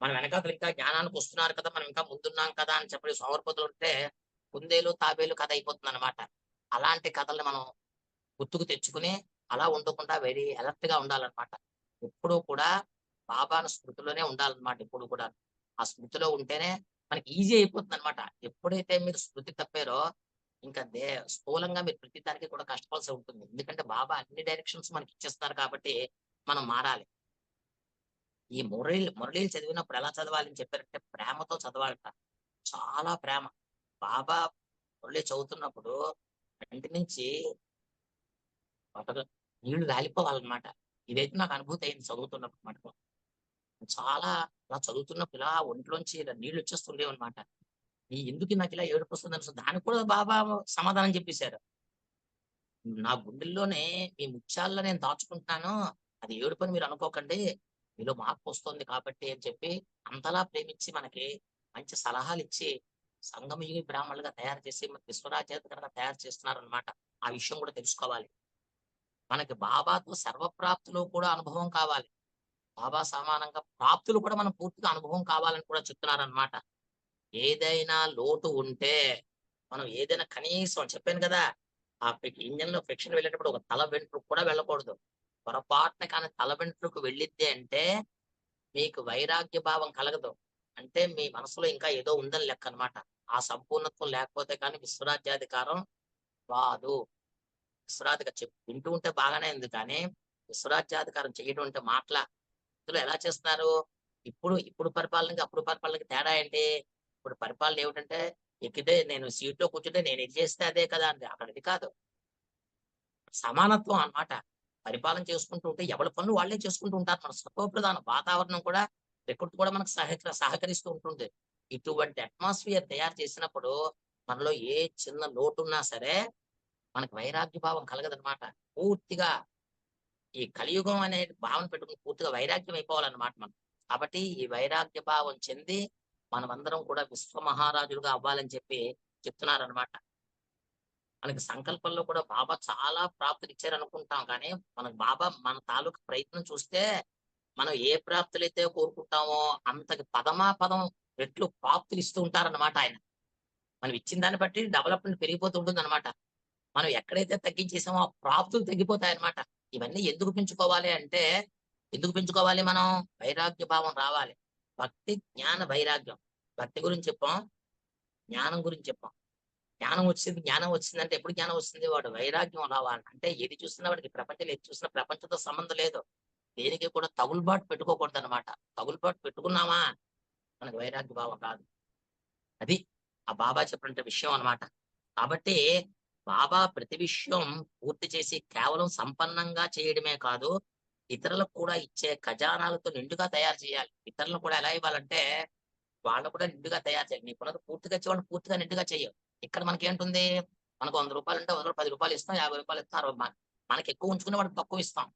మన వెనకాతల ఇంకా జ్ఞానానికొస్తున్నారు కదా! మనం ఇంకా ముందున్నాం కదా! అని చెప్పి సోమరిపోతులుంటే కుందేలు, తాబేలు కథ అయిపోతుందన్నమాట. అలాంటి కథల్ని మనం గుర్తుకు తెచ్చుకొని, అలా ఉండకుండా వెరీ అలర్ట్‌గా ఉండాలన్నమాట. ఎప్పుడూ కూడా బాబాను స్మృతిలోనే ఉండాలన్నమాట ఎప్పుడు కూడా. ఆ స్మృతిలో ఉంటేనే మనకి ఈజీ అయిపోతుందన్నమాట. ఎప్పుడైతే మీరు స్మృతి తప్పారో, ఇంకా స్థూలంగా మీరు ప్రతి దానికి కూడా కష్టపడాల్సి ఉంటుంది. ఎందుకంటే బాబా అన్ని డైరెక్షన్స్ మనకిచ్చేస్తున్నారు కాబట్టి, మనం మారాలి. ఈ మురళీలు చదివినప్పుడు ఎలా చదవాలని చెప్పారంటే, ప్రేమతో చదవాలట. చాలా ప్రేమ. బాబా మురళి చదువుతున్నప్పుడు కంటి నుంచి బటరు నీళ్లు రాలిపోవాలన్నమాట. ఇదైతే నాకు అనుభూతి అయింది చదువుతున్నప్పుడు మటుకు. చాలా అలా చదువుతున్నప్పుడు ఇలా ఒంట్లోంచి ఇలా నీళ్లొచ్చేస్తుండేవన్నమాట. ఎందుకు నాకిలా ఏడుపొస్తుందనిసి దానికి కూడా బాబా సమాధానం చెప్పేసారు. నా గుండెల్లోనే మీ ముత్యాల్లో నేను దాచుకుంటున్నాను. అది ఏడుపని మీరు అనుకోకండి. మీలో మార్పొస్తుంది కాబట్టి అని చెప్పి అంతలా ప్రేమించి మనకి మంచి సలహాలిచ్చి సంగమయుగి బ్రాహ్మణులుగా తయారు చేసి విశ్వరాజ్యాధికారులుగా తయారు చేస్తున్నారన్నమాట. ఆ విషయం కూడా తెలుసుకోవాలి. మనకి బాబాతో సర్వప్రాప్తిలో కూడా అనుభవం కావాలి. బాబా సమానంగా ప్రాప్తులు కూడా మనం పూర్తిగా అనుభవం కావాలని కూడా చెప్తున్నారనమాట. ఏదైనా లోటు ఉంటే, మనం ఏదైనా కనీసం చెప్పాను కదా! ఆ ఇంజిన్‌లో ఫ్రిక్షన్ వెళ్ళేటప్పుడు ఒక తల వెంట్రుక కూడా వెళ్ళకూడదు. పొరపాటున కానీ తల వెంట్రుక వెళ్ళిద్ది అంటే, మీకు వైరాగ్య భావం కలగదు. అంటే మీ మనసులో ఇంకా ఏదో ఉందని లెక్కనమాట. ఆ సంపూర్ణత్వం లేకపోతే కానీ విశ్వరాజ్యాధికారం రాదు. వింటూ ఉంటే బాగానే ఉంది కానీ, విశ్వరాజ్యాధికారం చేయడం అంటే మాటలా? ఇందులో ఎలా చేస్తున్నారు? ఇప్పుడు పరిపాలనకి, అప్పుడు పరిపాలనకి తేడా ఏంటి? ఇప్పుడు పరిపాలన ఏమిటంటే, ఎక్కితే నేను సీట్‌లో కూర్చుంటే నేను ఇది చేస్తే అదే కదా! అంది. అక్కడ అది కాదు. సమానత్వం అన్నమాట. పరిపాలన చేసుకుంటూ ఉంటే ఎవరి పనులు వాళ్ళే చేసుకుంటూ ఉంటారు. మన సతోప్రధానం వాతావరణం కూడా, ప్రకృతి కూడా మనకు సహకరిస్తూ ఉంటుంది. ఇటువంటి అట్మాస్ఫియర్ తయారు చేసినప్పుడు, మనలో ఏ చిన్న లోటున్నా సరే, మనకు వైరాగ్య భావం కలగదనమాట. పూర్తిగా ఈ కలియుగం అనే భావన పెట్టుకొని పూర్తిగా వైరాగ్యం అయిపోవాలన్నమాట మనం. కాబట్టి ఈ వైరాగ్య భావం చెంది మనమందరం కూడా విశ్వ మహారాజులుగా అవ్వాలని చెప్పి చెప్తున్నారనమాట. మనకి సంకల్పంలో కూడా బాబా చాలా ప్రాప్తులిచ్చారనుకుంటాం కానీ, మనకు బాబా మన తాలూకు ప్రయత్నం చూస్తే, మనం ఏ ప్రాప్తులైతే కోరుకుంటామో అంతకి పదమాపదం రెట్లు ప్రాప్తులిస్తూ ఉంటారన్నమాట ఆయన. మనం ఇచ్చిన దాన్ని బట్టి డెవలప్‌మెంట్ పెరిగిపోతూ ఉంటుందన్నమాట. మనం ఎక్కడైతే తగ్గించేసామో ఆ ప్రాప్తులు తగ్గిపోతాయన్నమాట. ఇవన్నీ ఎందుకు పెంచుకోవాలి అంటే, ఎందుకు పెంచుకోవాలి మనం? వైరాగ్య భావం రావాలి. భక్తి, జ్ఞాన, వైరాగ్యం. భక్తి గురించి చెప్పాం. జ్ఞానం గురించి చెప్పాం. జ్ఞానం వచ్చిందంటే ఎప్పుడు జ్ఞానం వస్తుంది? వాడు వైరాగ్యం రావాలి. అంటే ఏది చూసినా వాడికి ప్రపంచంలో ఏది చూసినా ప్రపంచంతో సంబంధం లేదు. దేనికి కూడా తగులుబాటు పెట్టుకోకూడదన్నమాట. తగులుబాటు పెట్టుకున్నామా మనకు వైరాగ్య భావం రాదు. అది ఆ బాబా చెప్పినటువంటి విషయం అన్నమాట. కాబట్టి బాబా ప్రతి విషయం పూర్తి చేసి కేవలం సంపన్నంగా చేయడమే కాదు, ఇతరులకు కూడా ఇచ్చే ఖజానాలతో నిండుగా తయారు చేయాలి. ఇతరులను కూడా ఎలా ఇవ్వాలంటే, వాళ్ళని కూడా నిండుగా తయారు చేయాలి. నీకున్నది పూర్తిగా ఇచ్చేవాళ్ళని పూర్తిగా నిండుగా చెయ్యవు. ఇక్కడ మనకేంటుంది, మనకు రూ. 100 ఉంటే రూ. 10 ఇస్తాం, రూ. 50 ఇస్తాం, 60 మనకెక్కువ ఉంచుకునే వాడికి తక్కువ ఇస్తాం.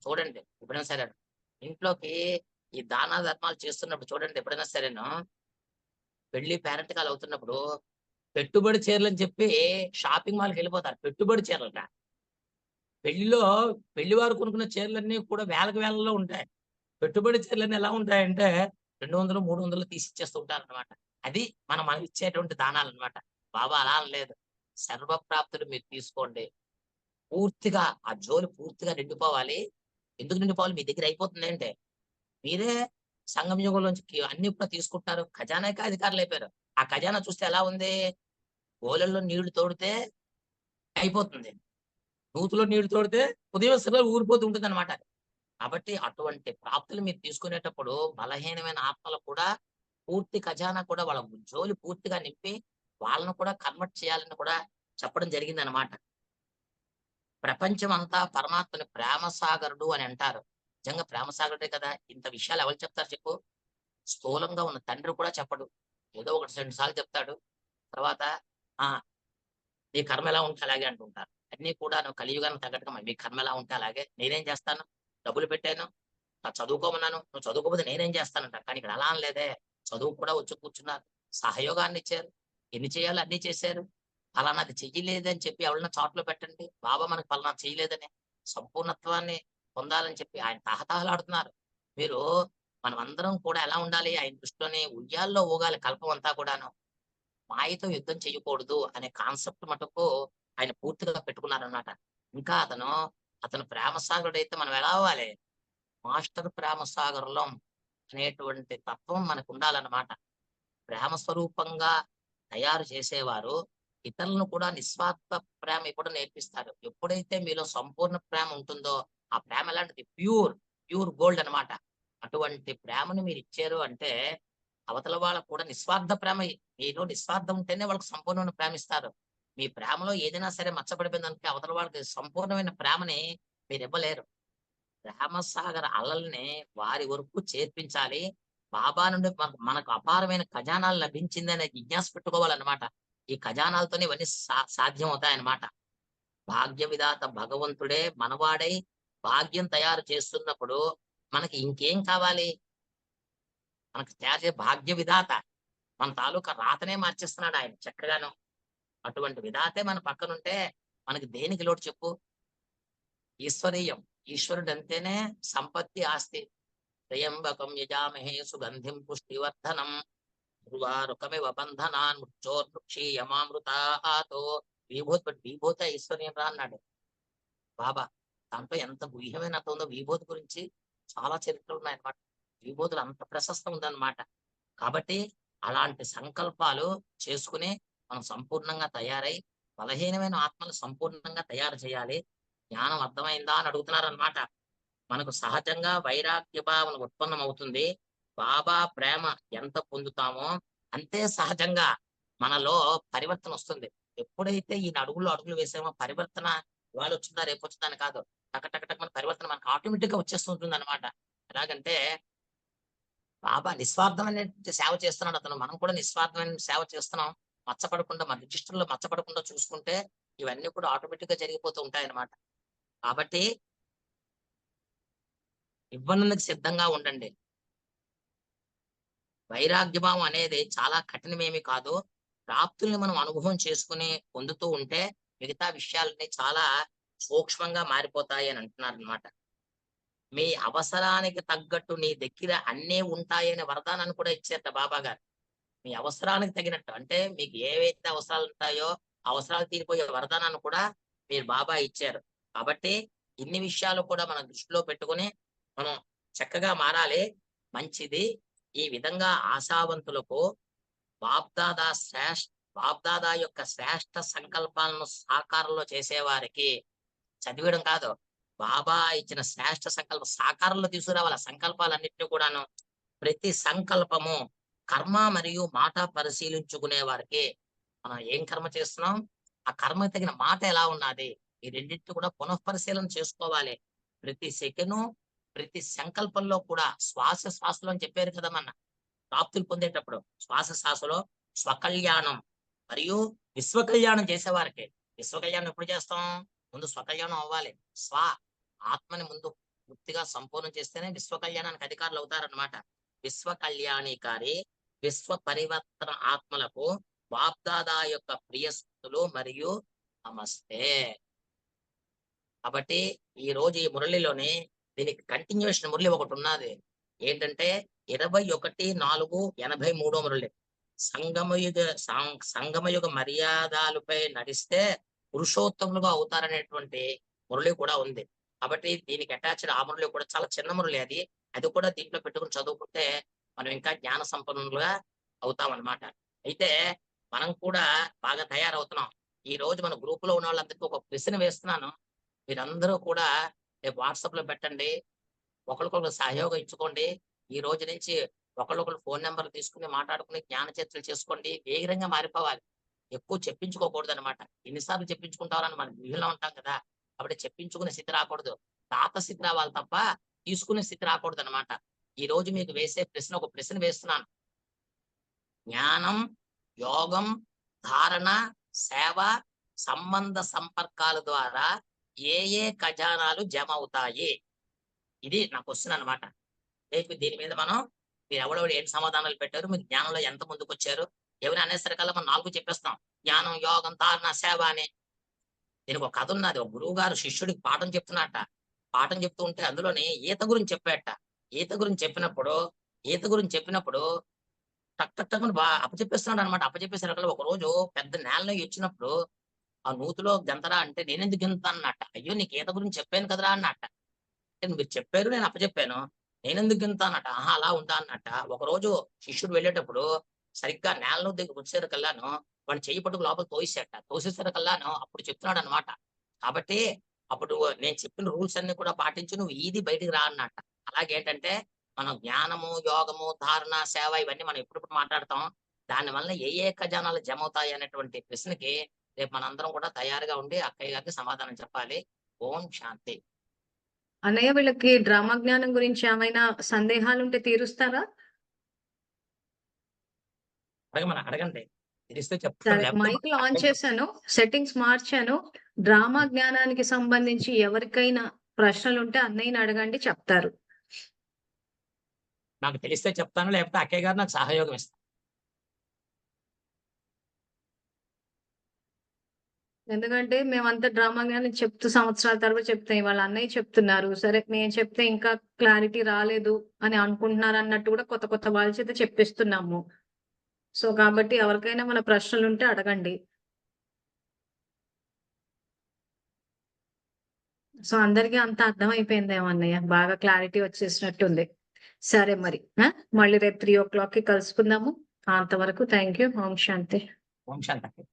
చూడండి ఎప్పుడైనా సరే. ఇంట్లోకి ఈ దాన ధర్మాలు చేస్తున్నప్పుడు చూడండి ఎప్పుడైనా సరేను, పెళ్లి పేరెంటకాలు అవుతున్నప్పుడు పెట్టుబడి చీరలని చెప్పి షాపింగ్ మాల్‌కెళ్ళిపోతారు. పెట్టుబడి చీరలట. పెళ్లిలో పెళ్లివారు కొనుక్కున్న చీరలన్నీ కూడా వేలకు వేలలో ఉంటాయి. పెట్టుబడి చీరలన్నీ ఎలా ఉంటాయంటే 200, 300 తీసిచ్చేస్తూ ఉంటారనమాట. అది మనం ఇచ్చేటువంటి దానాలనమాట. బాబా అలా అనలేదు. సర్వప్రాప్తులు మీరు తీసుకోండి. పూర్తిగా ఆ జోలు పూర్తిగా నిండిపోవాలి. ఎందుకు నిండిపోవాలి? మీ దగ్గర అయిపోతుందంటే, మీరే సంగం యుగంలోంచి అన్ని కూడా తీసుకుంటున్నారు. ఖజానాకే అధికారులైపోయారు. ఆ ఖజానా చూస్తే ఎలా ఉంది? గోలెల్లో నీళ్లు తోడితే అయిపోతుంది. నూతిలో నీళ్లు తోడితే ఉదయం సలలు ఊరిపోతూ ఉంటుందన్నమాట. కాబట్టి అటువంటి ప్రాప్తులు మీరు తీసుకునేటప్పుడు బలహీనమైన ఆత్మలకు కూడా పూర్తి ఖజానా కూడా వాళ్ళ జోలి పూర్తిగా నింపి, వాళ్ళని కూడా కన్వర్ట్ చేయాలని కూడా చెప్పడం జరిగిందనమాట. ప్రపంచమంతా పరమాత్మని ప్రేమ సాగరుడు అని అంటారు. నిజంగా ప్రేమ సాగరుడే కదా! ఇంత విషయాలు ఎవరు చెప్తారు చెప్పు? స్థూలంగా ఉన్న తండ్రి కూడా చెప్పడు. ఏదో ఒకటి 2 సార్లు చెప్తాడు. తర్వాత ఆ! నీ కర్మ ఎలా ఉంటే అలాగే అంటుంటారు. అన్నీ కూడాను కలియుగానికి తగ్గట్టుగా మరి మీ కర్మ ఎలా ఉంటే అలాగే. నేనేం చేస్తాను? డబ్బులు పెట్టాను. చదువుకోమన్నాను. నువ్వు చదువుకోకపోతే నేనేం చేస్తానంటారు. కానీ ఇక్కడ అలా అనలేదే. చదువు కూడా వచ్చి కూర్చున్నారు. సహయోగాన్నిచ్చారు. ఎన్ని చేయాలో అన్నీ చేశారు. ఫలానాది చెయ్యలేదని చెప్పి ఎవరైనా చాటులో పెట్టండి. బాబా మనకు ఫలానా చేయలేదని. సంపూర్ణత్వాన్ని పొందాలని చెప్పి ఆయన తహతహలాడుతున్నారు. మీరు మనమందరం కూడా ఎలా ఉండాలి? ఆయన దృష్టిలోని ఉయ్యాల్లో ఊగాలి కల్పం అంతా కూడాను. మాయతో యుద్ధం చేయకూడదు అనే కాన్సెప్ట్ మటుకు ఆయన పూర్తిగా పెట్టుకున్నారనమాట. ఇంకా అతను ప్రేమ సాగరుడైతే మనం ఎలా అవ్వాలి? మాస్టర్ ప్రేమ సాగరులం అనేటువంటి తత్వం మనకుండాలన్నమాట. ప్రేమ స్వరూపంగా తయారు చేసేవారు ఇతరులను కూడా నిస్వార్థ ప్రేమ ఇవ్వడం నేర్పిస్తారు. ఎప్పుడైతే మీలో సంపూర్ణ ప్రేమ ఉంటుందో, ఆ ప్రేమ ఎలాంటిది ప్యూర్ గోల్డ్ అన్నమాట. అటువంటి ప్రేమను మీరిచ్చారు అంటే, అవతల వాళ్ళకి కూడా నిస్వార్థ ప్రేమ మీలో నిస్వార్థం ఉంటేనే వాళ్ళకి సంపూర్ణమైన ప్రేమ ఇస్తారు. మీ ప్రేమలో ఏదైనా సరే మచ్చపడిపోయిందంటే అవతల వాళ్ళకి సంపూర్ణమైన ప్రేమని మీరివ్వలేరు. ప్రేమ సాగర అలల్ని వారి వరకు చేర్పించాలి. బాబా నుండి మనకు అపారమైన ఖజానాలు లభించిందనే జిజ్ఞాస పెట్టుకోవాలన్నమాట. ఈ ఖజానాలతోనే ఇవన్నీ సాధ్యం అవుతాయన్నమాట. భాగ్య విధాత భగవంతుడే మనవాడై భాగ్యం తయారు చేస్తున్నప్పుడు మనకి ఇంకేం కావాలి? మనకు తయారు చేసే భాగ్య విధాత. మన తాలూకా రాతనే మార్చేస్తున్నాడు ఆయన చక్కగాను. అటువంటి విధాతే మన పక్కనుంటే మనకి దేనికి లోటు చెప్పు? ఈశ్వరీయం. ఈశ్వరుడంటేనే సంపత్తి, ఆస్తి. త్రయంబకం యజామహే సుగంధిం పుష్టివర్ధనం ఉర్వారుకమివ బంధనాన్ మృత్యోర్ముక్షీయమామృతాతో విభూత ఈశ్వర్యం రా అన్నాడు బాబా. దాంట్లో ఎంత గుహ్యమైన అర్థం ఉందో విభూతి గురించి చాలా చరిత్రలు ఉన్నాయన్నమాట. విభూతులు అంత ప్రశస్తం ఉందన్నమాట. కాబట్టి అలాంటి సంకల్పాలు చేసుకుని మనం సంపూర్ణంగా తయారై బలహీనమైన ఆత్మలు సంపూర్ణంగా తయారు చేయాలి. జ్ఞానం అర్థమైందా అని అడుగుతున్నారనమాట. మనకు సహజంగా వైరాగ్య భావన ఉత్పన్నమవుతుంది. బాబా ప్రేమ ఎంత పొందుతామో అంతే సహజంగా మనలో పరివర్తనొస్తుంది. ఎప్పుడైతే ఈయన అడుగుల్లో అడుగులు వేసామో పరివర్తన ఇవాళొచ్చిందా రేపొచ్చిందా అని కాదు. టక టక టక మన పరివర్తన మనకు ఆటోమేటిక్‌గా వచ్చేస్తూ ఉంటుందన్నమాట. ఎలాగంటే బాబా నిస్వార్థమైనటువంటి సేవ చేస్తున్నాడు అతను. మనం కూడా నిస్వార్థమైన సేవ చేస్తున్నాం. మచ్చపడకుండా మన రిజిస్టర్‌లో మచ్చపడకుండా చూసుకుంటే ఇవన్నీ కూడా ఆటోమేటిక్‌గా జరిగిపోతూ ఉంటాయన్నమాట. కాబట్టి ఇవ్వనందుకు సిద్ధంగా ఉండండి. వైరాగ్యభావం అనేది చాలా కఠినమేమి కాదు. ప్రాప్తుల్ని మనం అనుభవం చేసుకొని పొందుతూ ఉంటే, మిగతా విషయాలన్నీ చాలా సూక్ష్మంగా మారిపోతాయి అని అంటున్నారనమాట. మీ అవసరానికి తగ్గట్టు నీ దగ్గర అన్నీ ఉంటాయనే వరదానాన్ని కూడా ఇచ్చారట బాబాగారు. మీ అవసరానికి తగినట్టు అంటే మీకు ఏవైతే అవసరాలుంటాయో, అవసరాలు తీరిపోయే వరదానాన్ని కూడా మీరు బాబా ఇచ్చారు. కాబట్టి ఇన్ని విషయాలు కూడా మనం దృష్టిలో పెట్టుకొని, మనం చక్కగా మారాలి. మంచిది. ఈ విధంగా ఆశావంతులకు బాబ్దాదా బాబ్దాదా యొక్క శ్రేష్ఠ సంకల్పాలను సాకారంలో చేసేవారికి చదివేయడం కాదు. బాబా ఇచ్చిన శ్రేష్ఠ సంకల్పం సాకారంలో తీసుకురావాలి. ఆ సంకల్పాలన్నిటిని కూడాను. ప్రతి సంకల్పము కర్మ మరియు మాట పరిశీలించుకునే వారికి మనం ఏం కర్మ చేస్తున్నాం? ఆ కర్మకు తగిన మాట ఎలా ఉన్నది, ఈ రెండింటిని కూడా పునఃపరిశీలన చేసుకోవాలి. ప్రతి సెకను, ప్రతి సంకల్పంలో కూడా శ్వాసలో అని చెప్పారు కదా మన ప్రాప్తులు పొందేటప్పుడు. శ్వాసలో స్వకల్యాణం మరియు విశ్వకల్యాణం చేసేవారికి. విశ్వకల్యాణం ఎప్పుడు చేస్తాం? ముందు స్వకల్యాణం అవ్వాలి. ఆత్మని ముందు పూర్తిగా సంపూర్ణం చేస్తేనే విశ్వకల్యాణానికి అధికారులు అవుతారన్నమాట. విశ్వ కళ్యాణికారి, విశ్వ పరివర్తన ఆత్మలకు వాగ్దాదా యొక్క ప్రియస్తులు మరియు నమస్తే. కాబట్టి ఈ రోజు ఈ మురళిలోని దీనికి కంటిన్యూషన్ మురళి ఒకటి ఉన్నది. ఏంటంటే 21/4/83 మురళి. సంగమయుగ మర్యాదలపై నడిస్తే పురుషోత్తములుగా అవుతారనేటువంటి మురళి కూడా ఉంది. కాబట్టి దీనికి అటాచ్డ్ ఆ మురళి కూడా చాలా చిన్న మురళి అది. అది కూడా దీంట్లో పెట్టుకుని చదువుకుంటే మనం ఇంకా జ్ఞాన సంపన్నులుగా అవుతాం అన్నమాట. అయితే మనం కూడా బాగా తయారవుతున్నాం. ఈ రోజు మన గ్రూప్ లో ఉన్న వాళ్ళందరికీ ఒక ప్రశ్న వేస్తున్నాను. మీరందరూ కూడా రేపు వాట్సాప్ లో పెట్టండి. ఒకరికొకరు సహయోగం ఇచ్చుకోండి. ఈ రోజు నుంచి ఒకళ్ళొకళ్ళు ఫోన్ నెంబర్లు తీసుకుని మాట్లాడుకుని జ్ఞాన చర్చలు చేసుకోండి. వేగంగా మారిపోవాలి. ఎక్కువ చెప్పించుకోకూడదు అనమాట. ఎన్నిసార్లు చెప్పించుకుంటారని మనం మిగిలిన ఉంటాం కదా. కాబట్టి చెప్పించుకునే స్థితి రాకూడదు. తాత స్థితి రావాలి తప్ప తీసుకునే స్థితి రాకూడదు అనమాట. ఈ రోజు మీకు వేసే ప్రశ్న ఒక ప్రశ్న వేస్తున్నాను. జ్ఞానం, యోగం, ధారణ, సేవ, సంబంధ సంపర్కాల ద్వారా ఏ ఖజానాలు జమ అవుతాయి? ఇది నా క్వశ్చన్ అనమాట. రేపు దీని మీద మనం మీరు ఎవడెవడు ఏం సమాధానాలు పెట్టారు, మీరు జ్ఞానంలో ఎంత ముందుకొచ్చారు, ఎవరైనా అనేసరికల్లా మనం 4 చెప్పేస్తాం. జ్ఞానం, యోగం, ధారణ, సేవ అని. దీనికి ఒక కథ ఉన్నది. ఒక గురువు గారు శిష్యుడికి పాఠం చెప్తున్నట్ట. పాఠం చెప్తూ ఉంటే అందులోని ఈత గురించి చెప్పాట. ఈత గురించి చెప్పినప్పుడు టక్ టక్ టక్కుని అప్పచెప్పేస్తున్నాడు అనమాట. అప్పచెప్పేసరికల్లా ఒక రోజు పెద్ద నేలలో వచ్చినప్పుడు ఆ నూతిలో గెంతరా అంటే నేనెందుకు గెంతుతాను అన్నట్ట. అయ్యో నీకు ఈత గురించి చెప్పాను కదరా అన్నట్ట. అంటే మీరు చెప్పారు, నేను అప్పచెప్పాను. నేనెందుకు గెంతుతానట. ఆహా! అలా ఉంటా అన్నట్ట. ఒకరోజు శిష్యుడు వెళ్ళేటప్పుడు సరిగ్గా నేల దగ్గరికి వచ్చేసరికల్లాను వాడి చెయ్యి పట్టుకు లోపల తోసేసాట. తోసేసరికల్లాను అప్పుడు చెప్తున్నాడనమాట. కాబట్టి అప్పుడు నేను చెప్పిన రూల్స్ అన్నీ కూడా పాటించి నువ్వు ఈది బయటికి రా అన్నట్ట. అలాగేంటంటే మనం జ్ఞానము, యోగము, ధారణ, సేవ ఇవన్నీ మనం ఎప్పుడెప్పుడు మాట్లాడతాం. దానివల్ల ఏ ఖజానాలు జమవుతాయి అనేటువంటి ప్రశ్నకి రేపు మనందరం కూడా తయారుగా ఉండి అక్కయ్య గారికి సమాధానం చెప్పాలి. ఓం శాంతి. అన్నయ్య వీళ్ళకి డ్రామా జ్ఞానం గురించి ఏమైనా సందేహాలుంటే తీరుస్తారా? అడగండి. తెలిస్తే చెప్తాను. సరే. లేకపోతే మైక్‌లు ఆన్ చేశాను. సెట్టింగ్స్ మార్చాను. డ్రామా జ్ఞానానికి సంబంధించి ఎవరికైనా ప్రశ్నలుంటే అన్నయ్యని అడగండి చెప్తారు. నాకు తెలిస్తే చెప్తాను. లేకపోతే అక్కయ్య గారు నాకు సహయోగం ఇస్తారు. ఎందుకంటే మేమంతా డ్రామా జ్ఞానం చెప్తూ సంవత్సరాల తరబడి చెప్తాం. ఇవాళ అన్నయ్య చెప్తున్నారు. సరే మేము చెప్తే ఇంకా క్లారిటీ రాలేదు అని అనుకుంటున్నారన్నట్టు కూడా కొత్త కొత్త వాళ్ళ చేత చెప్పిస్తున్నాము. సో, కాబట్టి ఎవరికైనా ఏమైనా ప్రశ్నలుంటే అడగండి. సో, అందరికి అంతా అర్థమైపోయిందేమో అన్నయ్య. బాగా క్లారిటీ వచ్చేసినట్టుంది. సరే మరి. మళ్ళీ రేపు 3:00కి కలుసుకుందాము. అంతవరకు thank you. Om Shanti. Om Shanti.